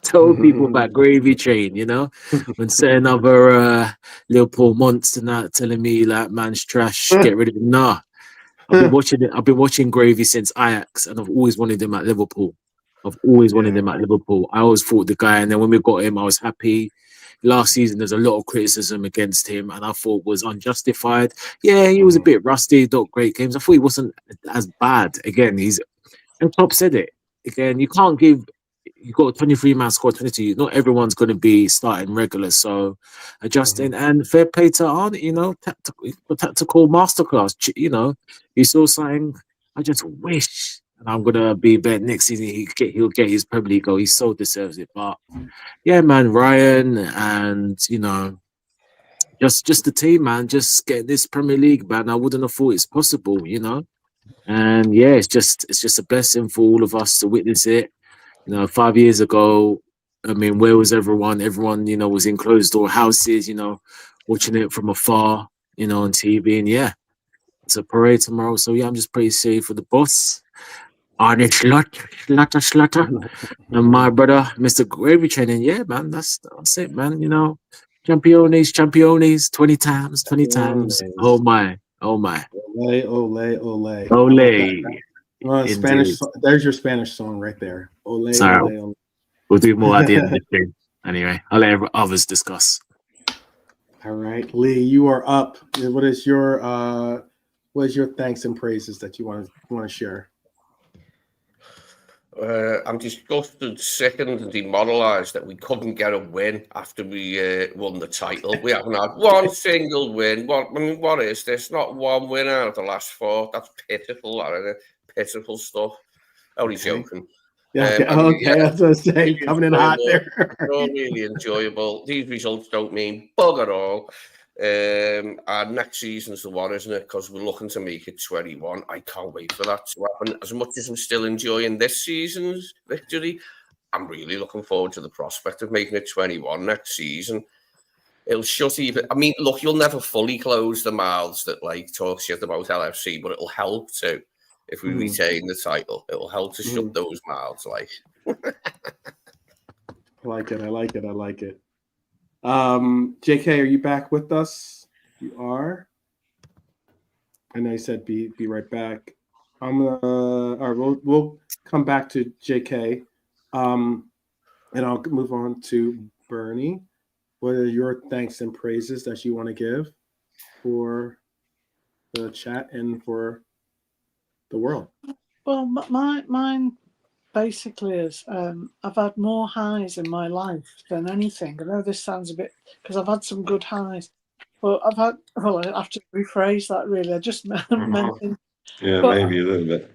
Told people about Gravy Train, you know, when setting other Liverpool monster not telling me like man's trash, get rid of him. Nah, I've been watching it. I've been watching Gravy since Ajax, and I've always wanted him at Liverpool. I've always wanted him at Liverpool. I always thought the guy, and then when we got him, I was happy. Last season, there's a lot of criticism against him, and I thought was unjustified. Yeah, he was a bit rusty, not great games. I thought he wasn't as bad. Again, and Klopp said it. Again, you can't give. You got a 23-man score, 22. Not everyone's going to be starting regular, so adjusting and fair play to Arne. You know, tactical masterclass. You know, you saw something. I just wish, and I'm gonna be bet next season he'll get his Premier League goal. He so deserves it. But yeah, man, Ryan, and you know, just the team, man, just get this Premier League, man. I wouldn't have thought it's possible, you know. And yeah, it's just a blessing for all of us to witness it. You know, 5 years ago, I mean, where was everyone? Everyone, you know, was in closed door houses, you know, watching it from afar, you know, on TV. And yeah, it's a parade tomorrow. So yeah, I'm just pretty safe for the boss, Arne Slot, and my brother, Mr. Gravy Train. And yeah, man, that's it, man. You know, Championes, 20 times. Oh my. Ole. Spanish. There's your Spanish song right there. Ole, Sorry, ole. We'll do more at the end of the stream. Anyway, I'll let others discuss. All right, Lee, you are up. What is your thanks and praises that you want to share? I'm disgusted, sickened, and demoralised that we couldn't get a win after we won the title. We haven't had one single win. What is this? Not one win out of the last 4. That's pitiful. Pitiful stuff. Only joking. Yeah, okay. I was going to say, coming in hot there. Not really enjoyable. These results don't mean bug at all. Our next season's the one, isn't it? Because we're looking to make it 21. I can't wait for that to happen. As much as I'm still enjoying this season's victory, I'm really looking forward to the prospect of making it 21 next season. It'll shut even. I mean, look, you'll never fully close the mouths that like talk shit about LFC, but it'll help to. If we retain the title, it will help to shut those mouths. Like, I like it. JK, are you back with us? You are. I know you said be right back. I'm gonna. All right, we'll come back to JK, and I'll move on to Bernie. What are your thanks and praises that you want to give for the chat and for the world? Well, mine basically is I've had more highs in my life than anything. I know this sounds a bit, because I've had some good highs, but I have to rephrase that really. I just meant maybe a little bit.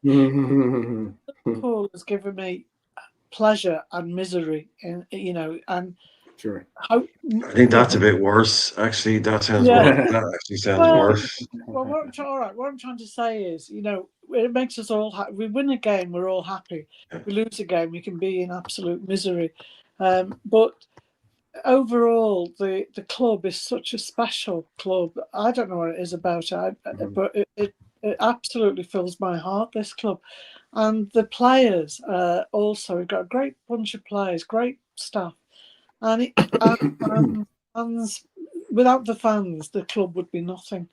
Liverpool has given me pleasure and misery, and you know, and sure. I think that's a bit worse. Actually, that sounds that actually sounds worse. Well, what I'm trying to say is, you know, it makes us all happy. We win a game, we're all happy. We lose a game, we can be in absolute misery. But overall, the club is such a special club. I don't know what it is about it, but it absolutely fills my heart, this club. And the players also, we've got a great bunch of players, great staff. And fans, without the fans, the club would be nothing.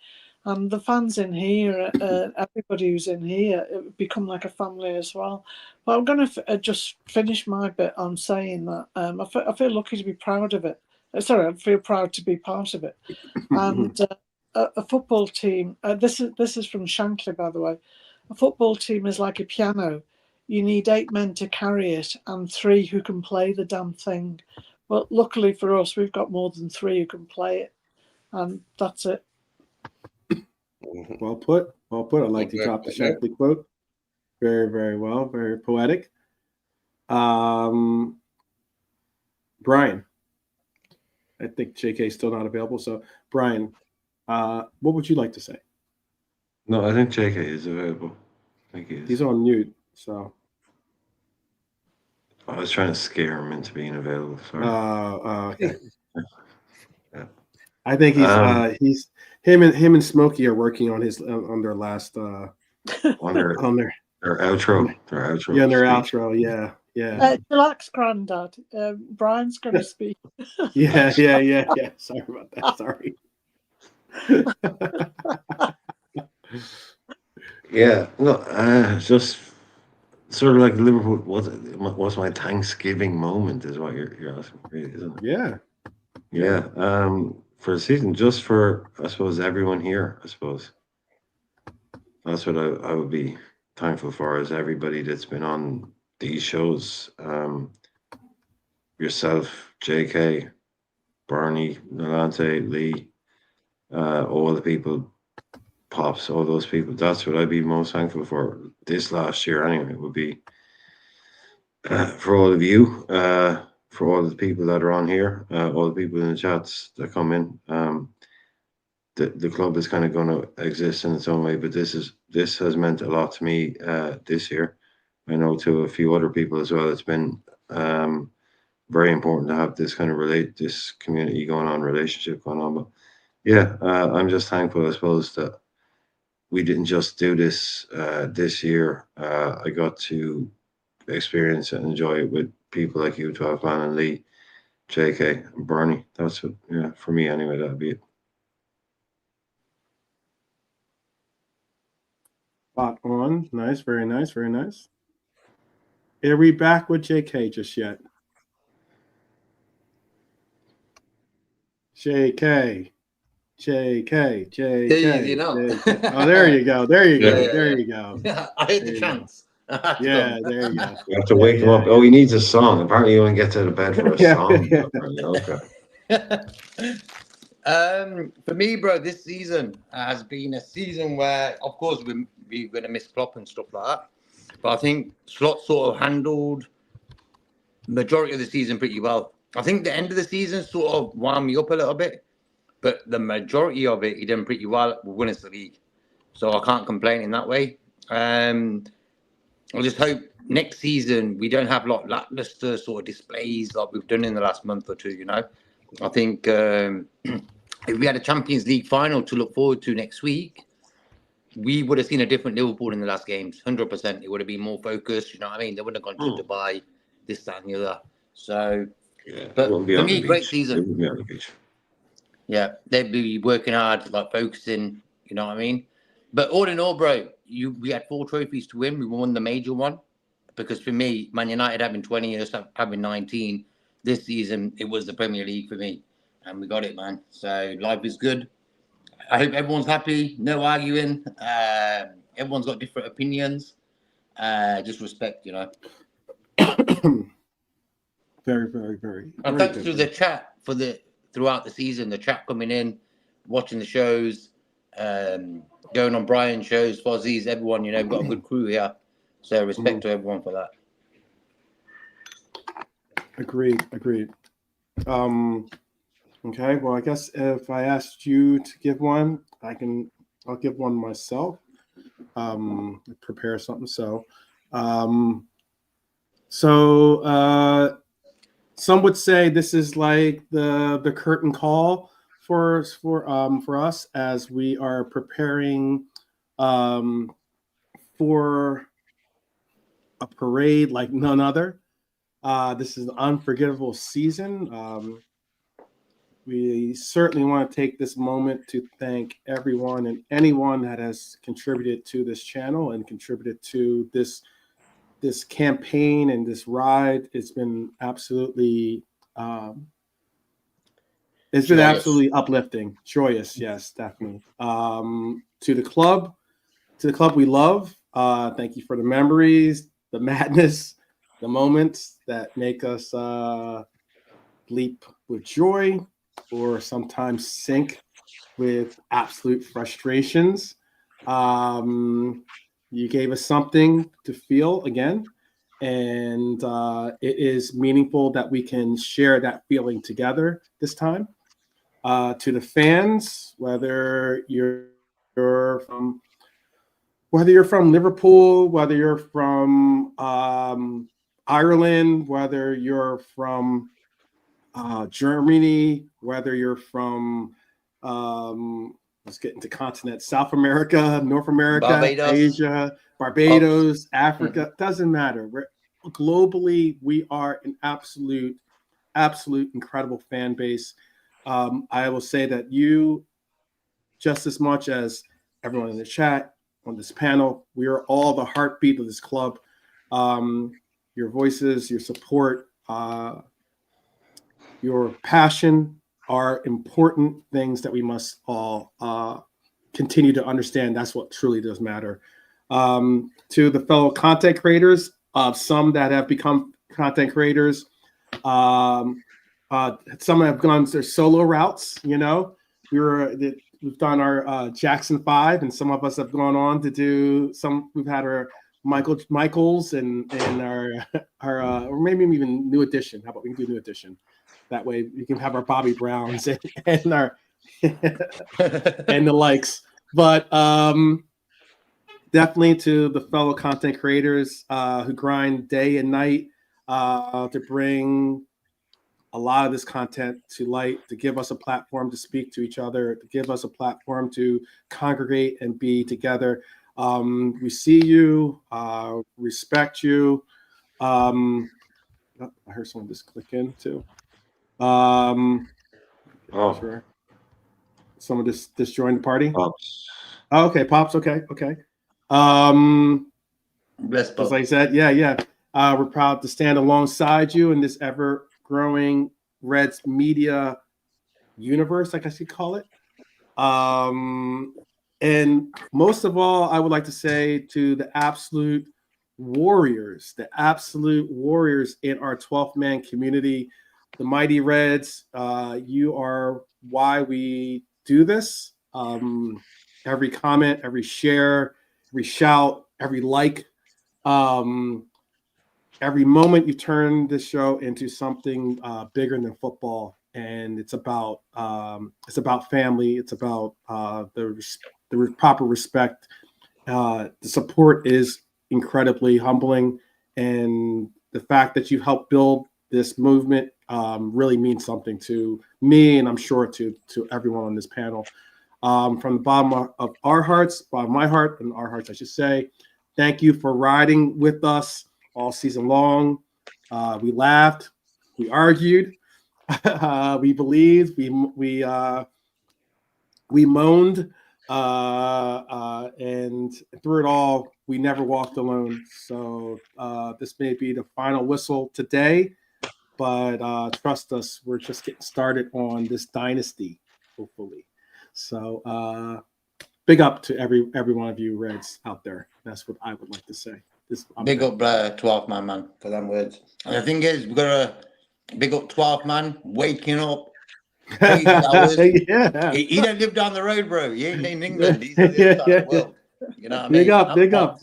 And the fans in here, everybody who's in here, it would become like a family as well. But I'm going to just finish my bit on saying that I feel lucky to be proud of it. I feel proud to be part of it. And a football team, this is from Shankly, by the way. A football team is like a piano. You need 8 men to carry it and 3 who can play the damn thing. Well, luckily for us, we've got more than 3 who can play it. And that's it. Well put. I like to drop the Shankly quote. Very, very well. Very poetic. Brian. I think JK is still not available. So, Brian, what would you like to say? No, I think JK is available. I think he is. He's on mute, so. I was trying to scare him into being available. Sorry. Okay. Yeah. I think he's him and Smokey are working on his on their last on their outro. Their outro. Yeah, their outro. Yeah. Relax, Grandad. Brian's going to speak. Yeah. Sorry about that. Sorry. Yeah. No. Just sort of like Liverpool. What's my Thanksgiving moment? Is what you're asking, really, isn't it? Yeah. Yeah. For the season, just for I suppose everyone here. I suppose that's what I would be thankful for. Is everybody that's been on these shows. Yourself, JK, Barney, Nolante, Lee, all the people, Pops, all those people. That's what I'd be most thankful for this last year. Anyway, it would be for all of you, for all the people that are on here, all the people in the chats that come in. The club is kind of going to exist in its own way, but this has meant a lot to me this year. I know to a few other people as well. It's been very important to have this kind of this community going on, relationship going on. But yeah, I'm just thankful, I suppose, that we didn't just do this this year. I got to experience and enjoy it with people like you, 12 Man and Lee, JK and Bernie. That's what, yeah, for me anyway, that'd be it. Spot on. Nice, very nice, very nice. Are we back with JK just yet? JK. Easy enough. Oh, there you go. There you go. Yeah. There you go. I had the chance. Yeah, there you go. You have to wake him up. Oh, he needs a song. Apparently, you want to get to the bed for a song. Okay. For me, bro, this season has been a season where, of course, we're going to miss Klopp and stuff like that. But I think Slot sort of handled the majority of the season pretty well. I think the end of the season sort of wound me up a little bit. But the majority of it, he done pretty well. We won the league. So I can't complain in that way. I just hope next season we don't have like lackluster sort of displays like we've done in the last month or two, you know. I think if we had a Champions League final to look forward to next week, we would have seen a different Liverpool in the last games, 100%. It would have been more focused, you know what I mean? They wouldn't have gone to Dubai, this, that, and the other. So, yeah, but for me, great season. Yeah, they'd be working hard, like focusing, you know what I mean? But all in all, bro, we had 4 trophies to win. We won the major one. Because for me, Man United having 20 years, having 19, this season, it was the Premier League for me. And we got it, man. So life is good. I hope everyone's happy. No arguing. Everyone's got different opinions. Just respect, you know. Very, very, very. And thanks to the chat for throughout the season, the chat coming in, watching the shows, going on Brian's shows, Fozzie's, everyone, you know, we've got a good crew here. So respect to everyone for that. Agreed. Okay, well, I guess if I asked you to give one, I'll give one myself. Prepare something. So some would say this is like the curtain call for us as we are preparing for a parade like none other. This is an unforgettable season. We certainly want to take this moment to thank everyone and anyone that has contributed to this channel and contributed to this campaign and this ride. It's been absolutely uplifting, joyous. Yes, definitely. To the club we love. Thank you for the memories, the madness, the moments that make us leap with joy or sometimes sink with absolute frustrations. You gave us something to feel again. And it is meaningful that we can share that feeling together this time. To the fans, whether you're from Liverpool, whether you're from Ireland, whether you're from Germany, whether you're from let's get into continents, South America, North America, Barbados. Asia, Barbados, Africa, doesn't matter. Globally, we are an absolute incredible fan base. I will say that you, just as much as everyone in the chat, on this panel, we are all the heartbeat of this club. Your voices, your support, your passion are important things that we must all continue to understand. That's what truly does matter. To the fellow content creators, some that have become content creators, some have gone their solo routes. You know, we've done our Jackson 5, and some of us have gone on to do some. We've had our Michaels and our or maybe even New Edition. How about we can do New Edition? That way we can have our Bobby Browns and our and the likes. But definitely to the fellow content creators who grind day and night to bring a lot of this content to light, to give us a platform to speak to each other, to give us a platform to congregate and be together. We see you, respect you. I heard someone just click in too. Sure. Someone just joined the party. Pops. Oh, okay, Pops. Okay. Bless Pops. As I said, yeah. We're proud to stand alongside you in this ever-growing Reds media universe, I guess you call it. And most of all, I would like to say to the absolute warriors in our 12th man community, the Mighty Reds, you are why we do this. Every comment, every share, every shout, every like, every moment you turn this show into something bigger than football. And it's about family. It's about the proper respect. The support is incredibly humbling, and the fact that you helped build this movement really means something to me, and I'm sure to everyone on this panel. From the bottom of our hearts, bottom of my heart, and our hearts, I should say, thank you for riding with us all season long. We laughed, we argued, we believed, we moaned, and through it all, we never walked alone. So this may be the final whistle today, but trust us, we're just getting started on this dynasty, hopefully. So big up to every one of you Reds out there. That's what I would like to say. Big up 12th man for them words. And the thing is, we've got to big up 12th man waking up. Yeah. He don't live down the road, bro. He ain't in England. He's in the other side of the world. You know what I mean? Big up.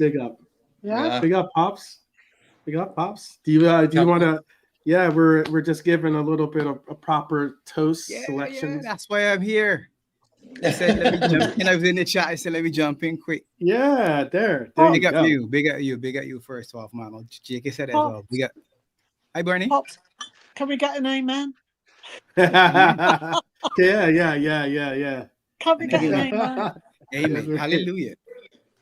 Yeah. Big up, Pops. Do you want to? Yeah, we're just giving a little bit of a proper toast selection. Yeah, that's why I'm here. He said, let me jump in. I was in the chat. I said, let me jump in quick. Yeah, there big you up go. you. Big up you first, 12th man. Jake said it as well. Big up. Hi, Bernie. Pops, can we get an amen? Yeah. Can we get an amen? Amen. Hallelujah.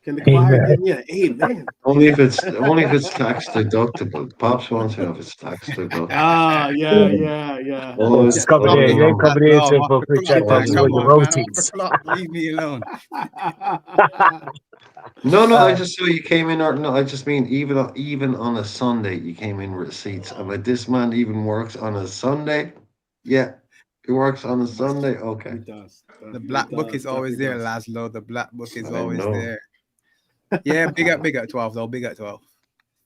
Can the choir give me an amen? Only if it's tax deductible. Pops wants to know if it's tax deductible. Yeah. Oh, Just coming here. You ain't coming here to for quick chat talk with your routines. Leave me alone. No, I just saw you came in. I just mean even on a Sunday you came in with receipts. I'm like, this man even works on a Sunday. Yeah, he works on a Sunday. Okay. He does. The black book is always there, Laszlo. The black book is always know. there. Yeah, big up 12 though. Big up 12.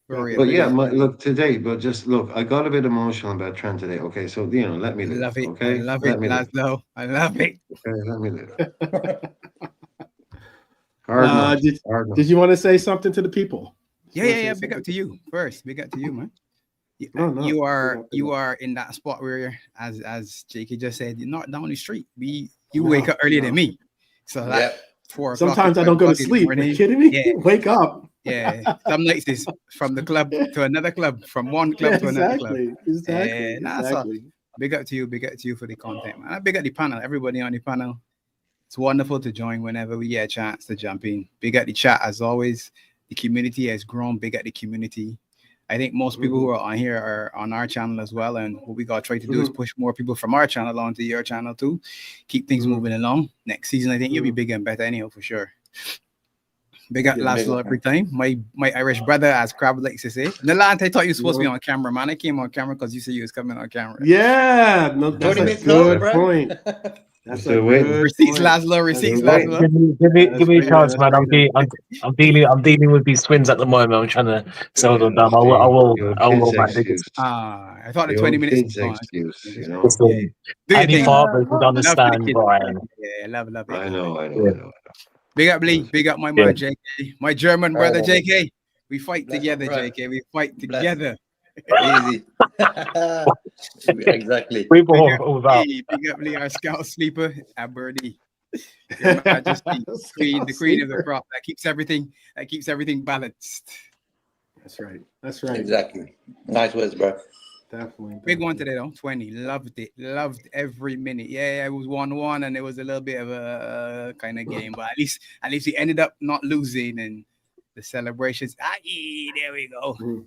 For real. But yeah, look today. But just look, I got a bit emotional about Trent today. Okay, so let me live. Love it. Okay, I love it, Laszlo. I love it. Okay, let me live. Did you want to say something to the people? Yeah. Big up to you first. Big up to you, man. No, you are in that spot where, as JK just said, you're not down the street. You wake up earlier than me, so that 4 o'clock. Sometimes I don't go to sleep. Are you kidding me? Yeah. Wake up. Yeah, some nights is from the club to another club, from one club to another club. Exactly. Big up to you for the content, man. Big up the panel, everybody on the panel. It's wonderful to join whenever we get a chance to jump in. Big up the chat as always. The community has grown. Big up the community. I think most people who are on here are on our channel as well. And what we got to try to do is push more people from our channel onto your channel too. Keep things moving along. Next season, I think you'll be bigger and better anyhow, for sure. Big up Laszlo every time. My Irish brother, as Crab likes to say. Nalante, I thought you were supposed to be on camera, man. I came on camera because you said you was coming on camera. Yeah, no, that's a good point. That's a good receipts, Laszlo. Receipts, Laszlo. Give me a chance, man. I'm dealing with these twins at the moment. I'm trying to settle them down. I will. I thought the 20 minutes. Any father would understand, Brian. Yeah, love it. I know. Big up Lee. Big up my man JK. My German brother JK. We fight together, JK. We fight together. Easy. Exactly. Big up Lee, our scout sleeper at Birdie. Your Majesty, the queen of the crop. That keeps everything balanced. That's right. Exactly. Nice words, bro. Definitely. Big one today though. 20. Loved it. Loved every minute. Yeah, it was 1-1 and it was a little bit of a kind of game, but at least he ended up not losing, and the celebrations. There we go.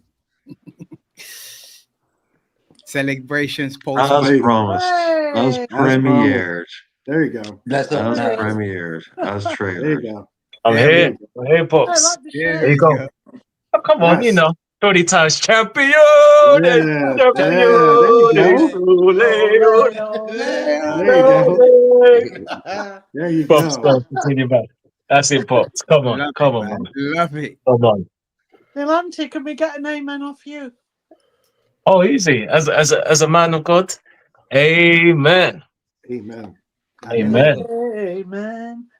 Celebrations post. As promised. As premiered. There you go. As premiered. As trailer. There you go. I'm here, Pops. There you go. Oh, come on, 30 times champion. There you go. There you Pops, go. continue back. That's it, Pops. Come on, man. Love it. Come on. Delante, can we get an amen off you? Oh, easy. As a man of God, amen. Amen.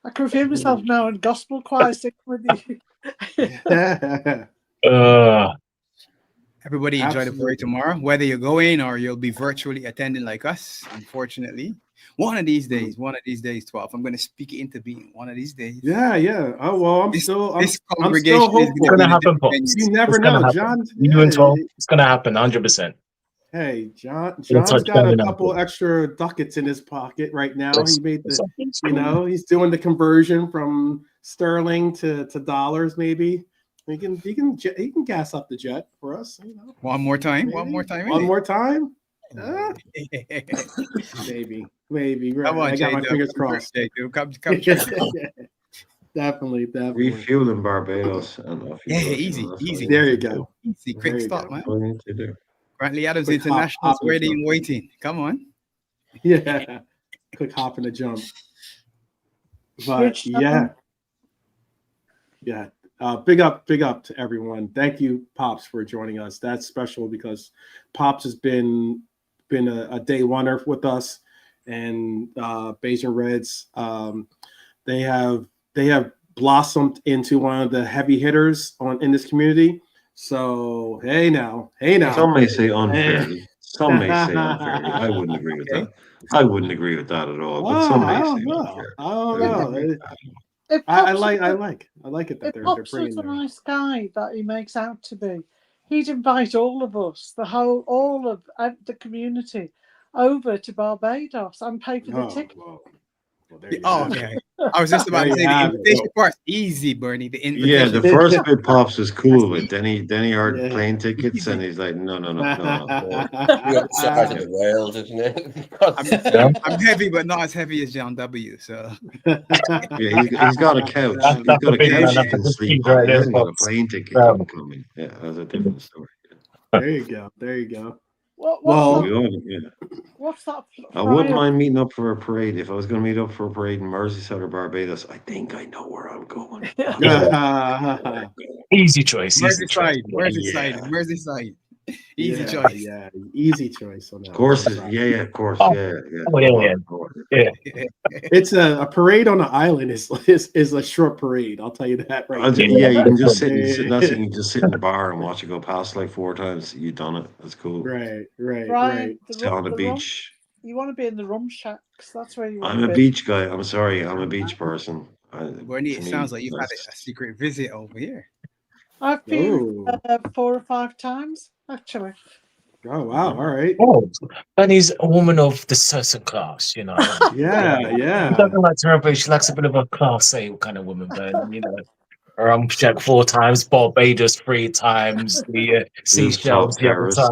I can feel myself now in gospel choir singing with you. Everybody enjoy the parade tomorrow, whether you're going or you'll be virtually attending like us. Unfortunately, one of these days, 12. I'm going to speak it into being. One of these days. Yeah. Oh well, I'm still hopeful. It's going to happen, Pops. You never know, John. You and 12. It's going to happen, 100%. Hey, John's got a couple extra ducats in his pocket right now. He made he's doing the conversion from sterling to dollars. Maybe he can gas up the jet for us. One more time. Maybe. Right. Come on, I got my fingers crossed. Come. Definitely. Refueling Barbados. Easy. There you go. Easy, quick stop, man. What to do? Brantley Adams International is ready and waiting. Come on. Yeah. Quick hop and a jump. But yeah. Big up to everyone. Thank you, Pops, for joining us. That's special because Pops has been a day oneer with us, and Bayesian Reds. They have blossomed into one of the heavy hitters in this community. So hey now. Some may say unfairly. I wouldn't agree with that. I wouldn't agree with that at all. But some may say unfairly. I don't know. I like it that they're bringing a nice guy that he makes out to be. He'd invite all of us, all of the community, over to Barbados and pay for the ticket. Okay. I was just about to say the invitation part's easy, Bernie. The invitation. Yeah, the first bit Pops was cool with. Then he heard plane tickets and he's like, no. You're outside of the world, isn't it? I'm heavy, but not as heavy as John W. So yeah, he's got a couch. He's got a couch he can sleep on. He hasn't got a plane ticket coming. Yeah, that's a different story. There you go. What's that? I wouldn't mind meeting up for a parade. If I was going to meet up for a parade in Merseyside or Barbados, I think I know where I'm going. Easy choice. Merseyside. Easy choice. Yeah, easy choice on that. Of course, one. of course, Oh. yeah. Oh, yeah. It's a parade on the island is a short parade. I'll tell you that right there. Yeah, you can just sit. That's it. Yeah. You can just sit in the bar and watch it go past like 4 times. You've done it. That's cool. Right. Brian, Sit on the rum, beach. you want to be in the rum shacks. That's where you want I'm to a be. beach guy. I'm sorry. I'm a beach person. Bernie, it sounds like you've had a secret visit over here. I've been 4 or 5 times, actually. Oh, wow. All right. Oh, and he's a woman of the certain class, you know. Yeah. She doesn't like to rubbish. She likes a bit of a class A kind of woman, but, you know. Jack 4 times, Barbados 3 times, the Seychelles the other time.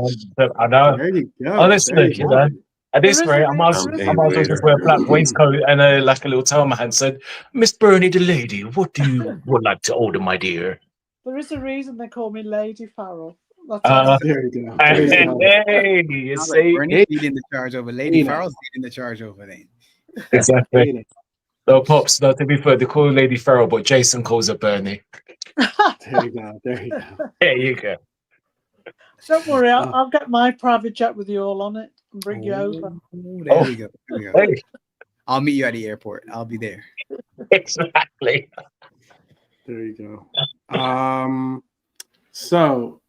I know. There you go. Honestly, you know. At this rate, I might as well just wear a black waistcoat and like a little towel in my hand. Said, Miss Bernie, the lady, what do you would like to order, my dear? There is a reason they call me Lady Farrell. There you go. Hey, you see, Bernie's leading the charge over. Lady Farrell's leading the charge over there. Exactly. No, Pops, no, to be fair, they call her Lady Farrell, but Jason calls her Bernie. There you go. There you go. Don't worry, I'll get my private jet with you all on it and bring you over. There we go. Hey. I'll meet you at the airport. I'll be there. Exactly. There you go. So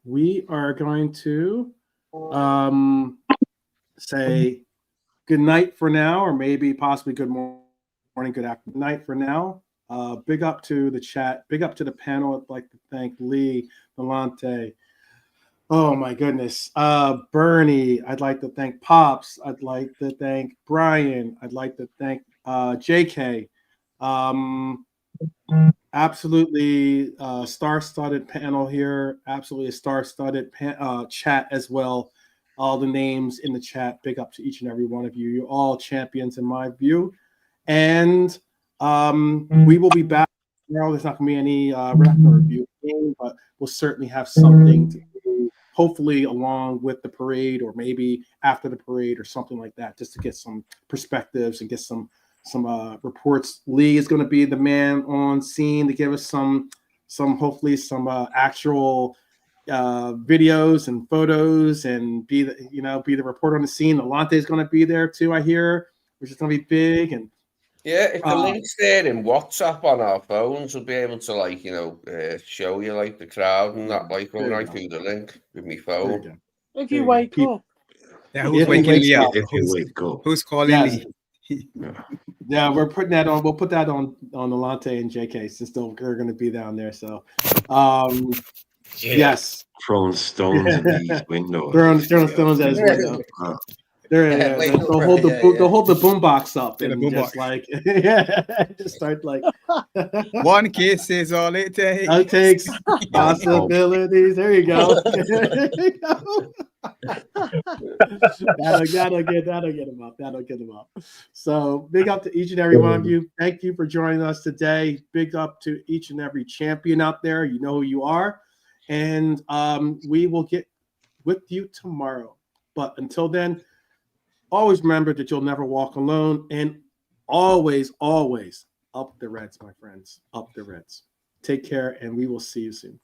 we are going to say good night for now, or maybe possibly good morning, good afternoon, night for now. Big up to the chat, big up to the panel. I'd like to thank Lee, Delante. Oh my goodness. Bernie, I'd like to thank Pops. I'd like to thank Brian. I'd like to thank JK. Absolutely star-studded panel here. Absolutely a star-studded chat as well. All the names in the chat. Big up to each and every one of you. You're all champions in my view. And we will be back. There's not going to be any we're not going to review the game, but we'll certainly have something to do, hopefully along with the parade or maybe after the parade or something like that, just to get some perspectives and get some reports. Lee is going to be the man on scene to give us some hopefully some actual videos and photos and be the reporter on the scene. Alante is going to be there too, I hear, which is going to be big. And yeah, if the link's there in WhatsApp on our phones, we'll be able to show you the crowd and that going right through the link with my phone. If you wake up. Yeah, who's waking Lee up? If you wake up. Who's calling Lee? Yeah, we're putting that on. We'll put that on Alante and JK since they're going to be down there. So, yes, throwing stones at these windows. Throwing stones at his window. They'll hold the boombox up and just just start one kiss is all it takes. It takes possibilities. There you go. That'll get him up. So big up to each and every one of you. Thank you for joining us today. Big up to each and every champion out there. You know who you are, and we will get with you tomorrow. But until then, always remember that you'll never walk alone, and always up the Reds, my friends. Up the Reds. Take care, and we will see you soon.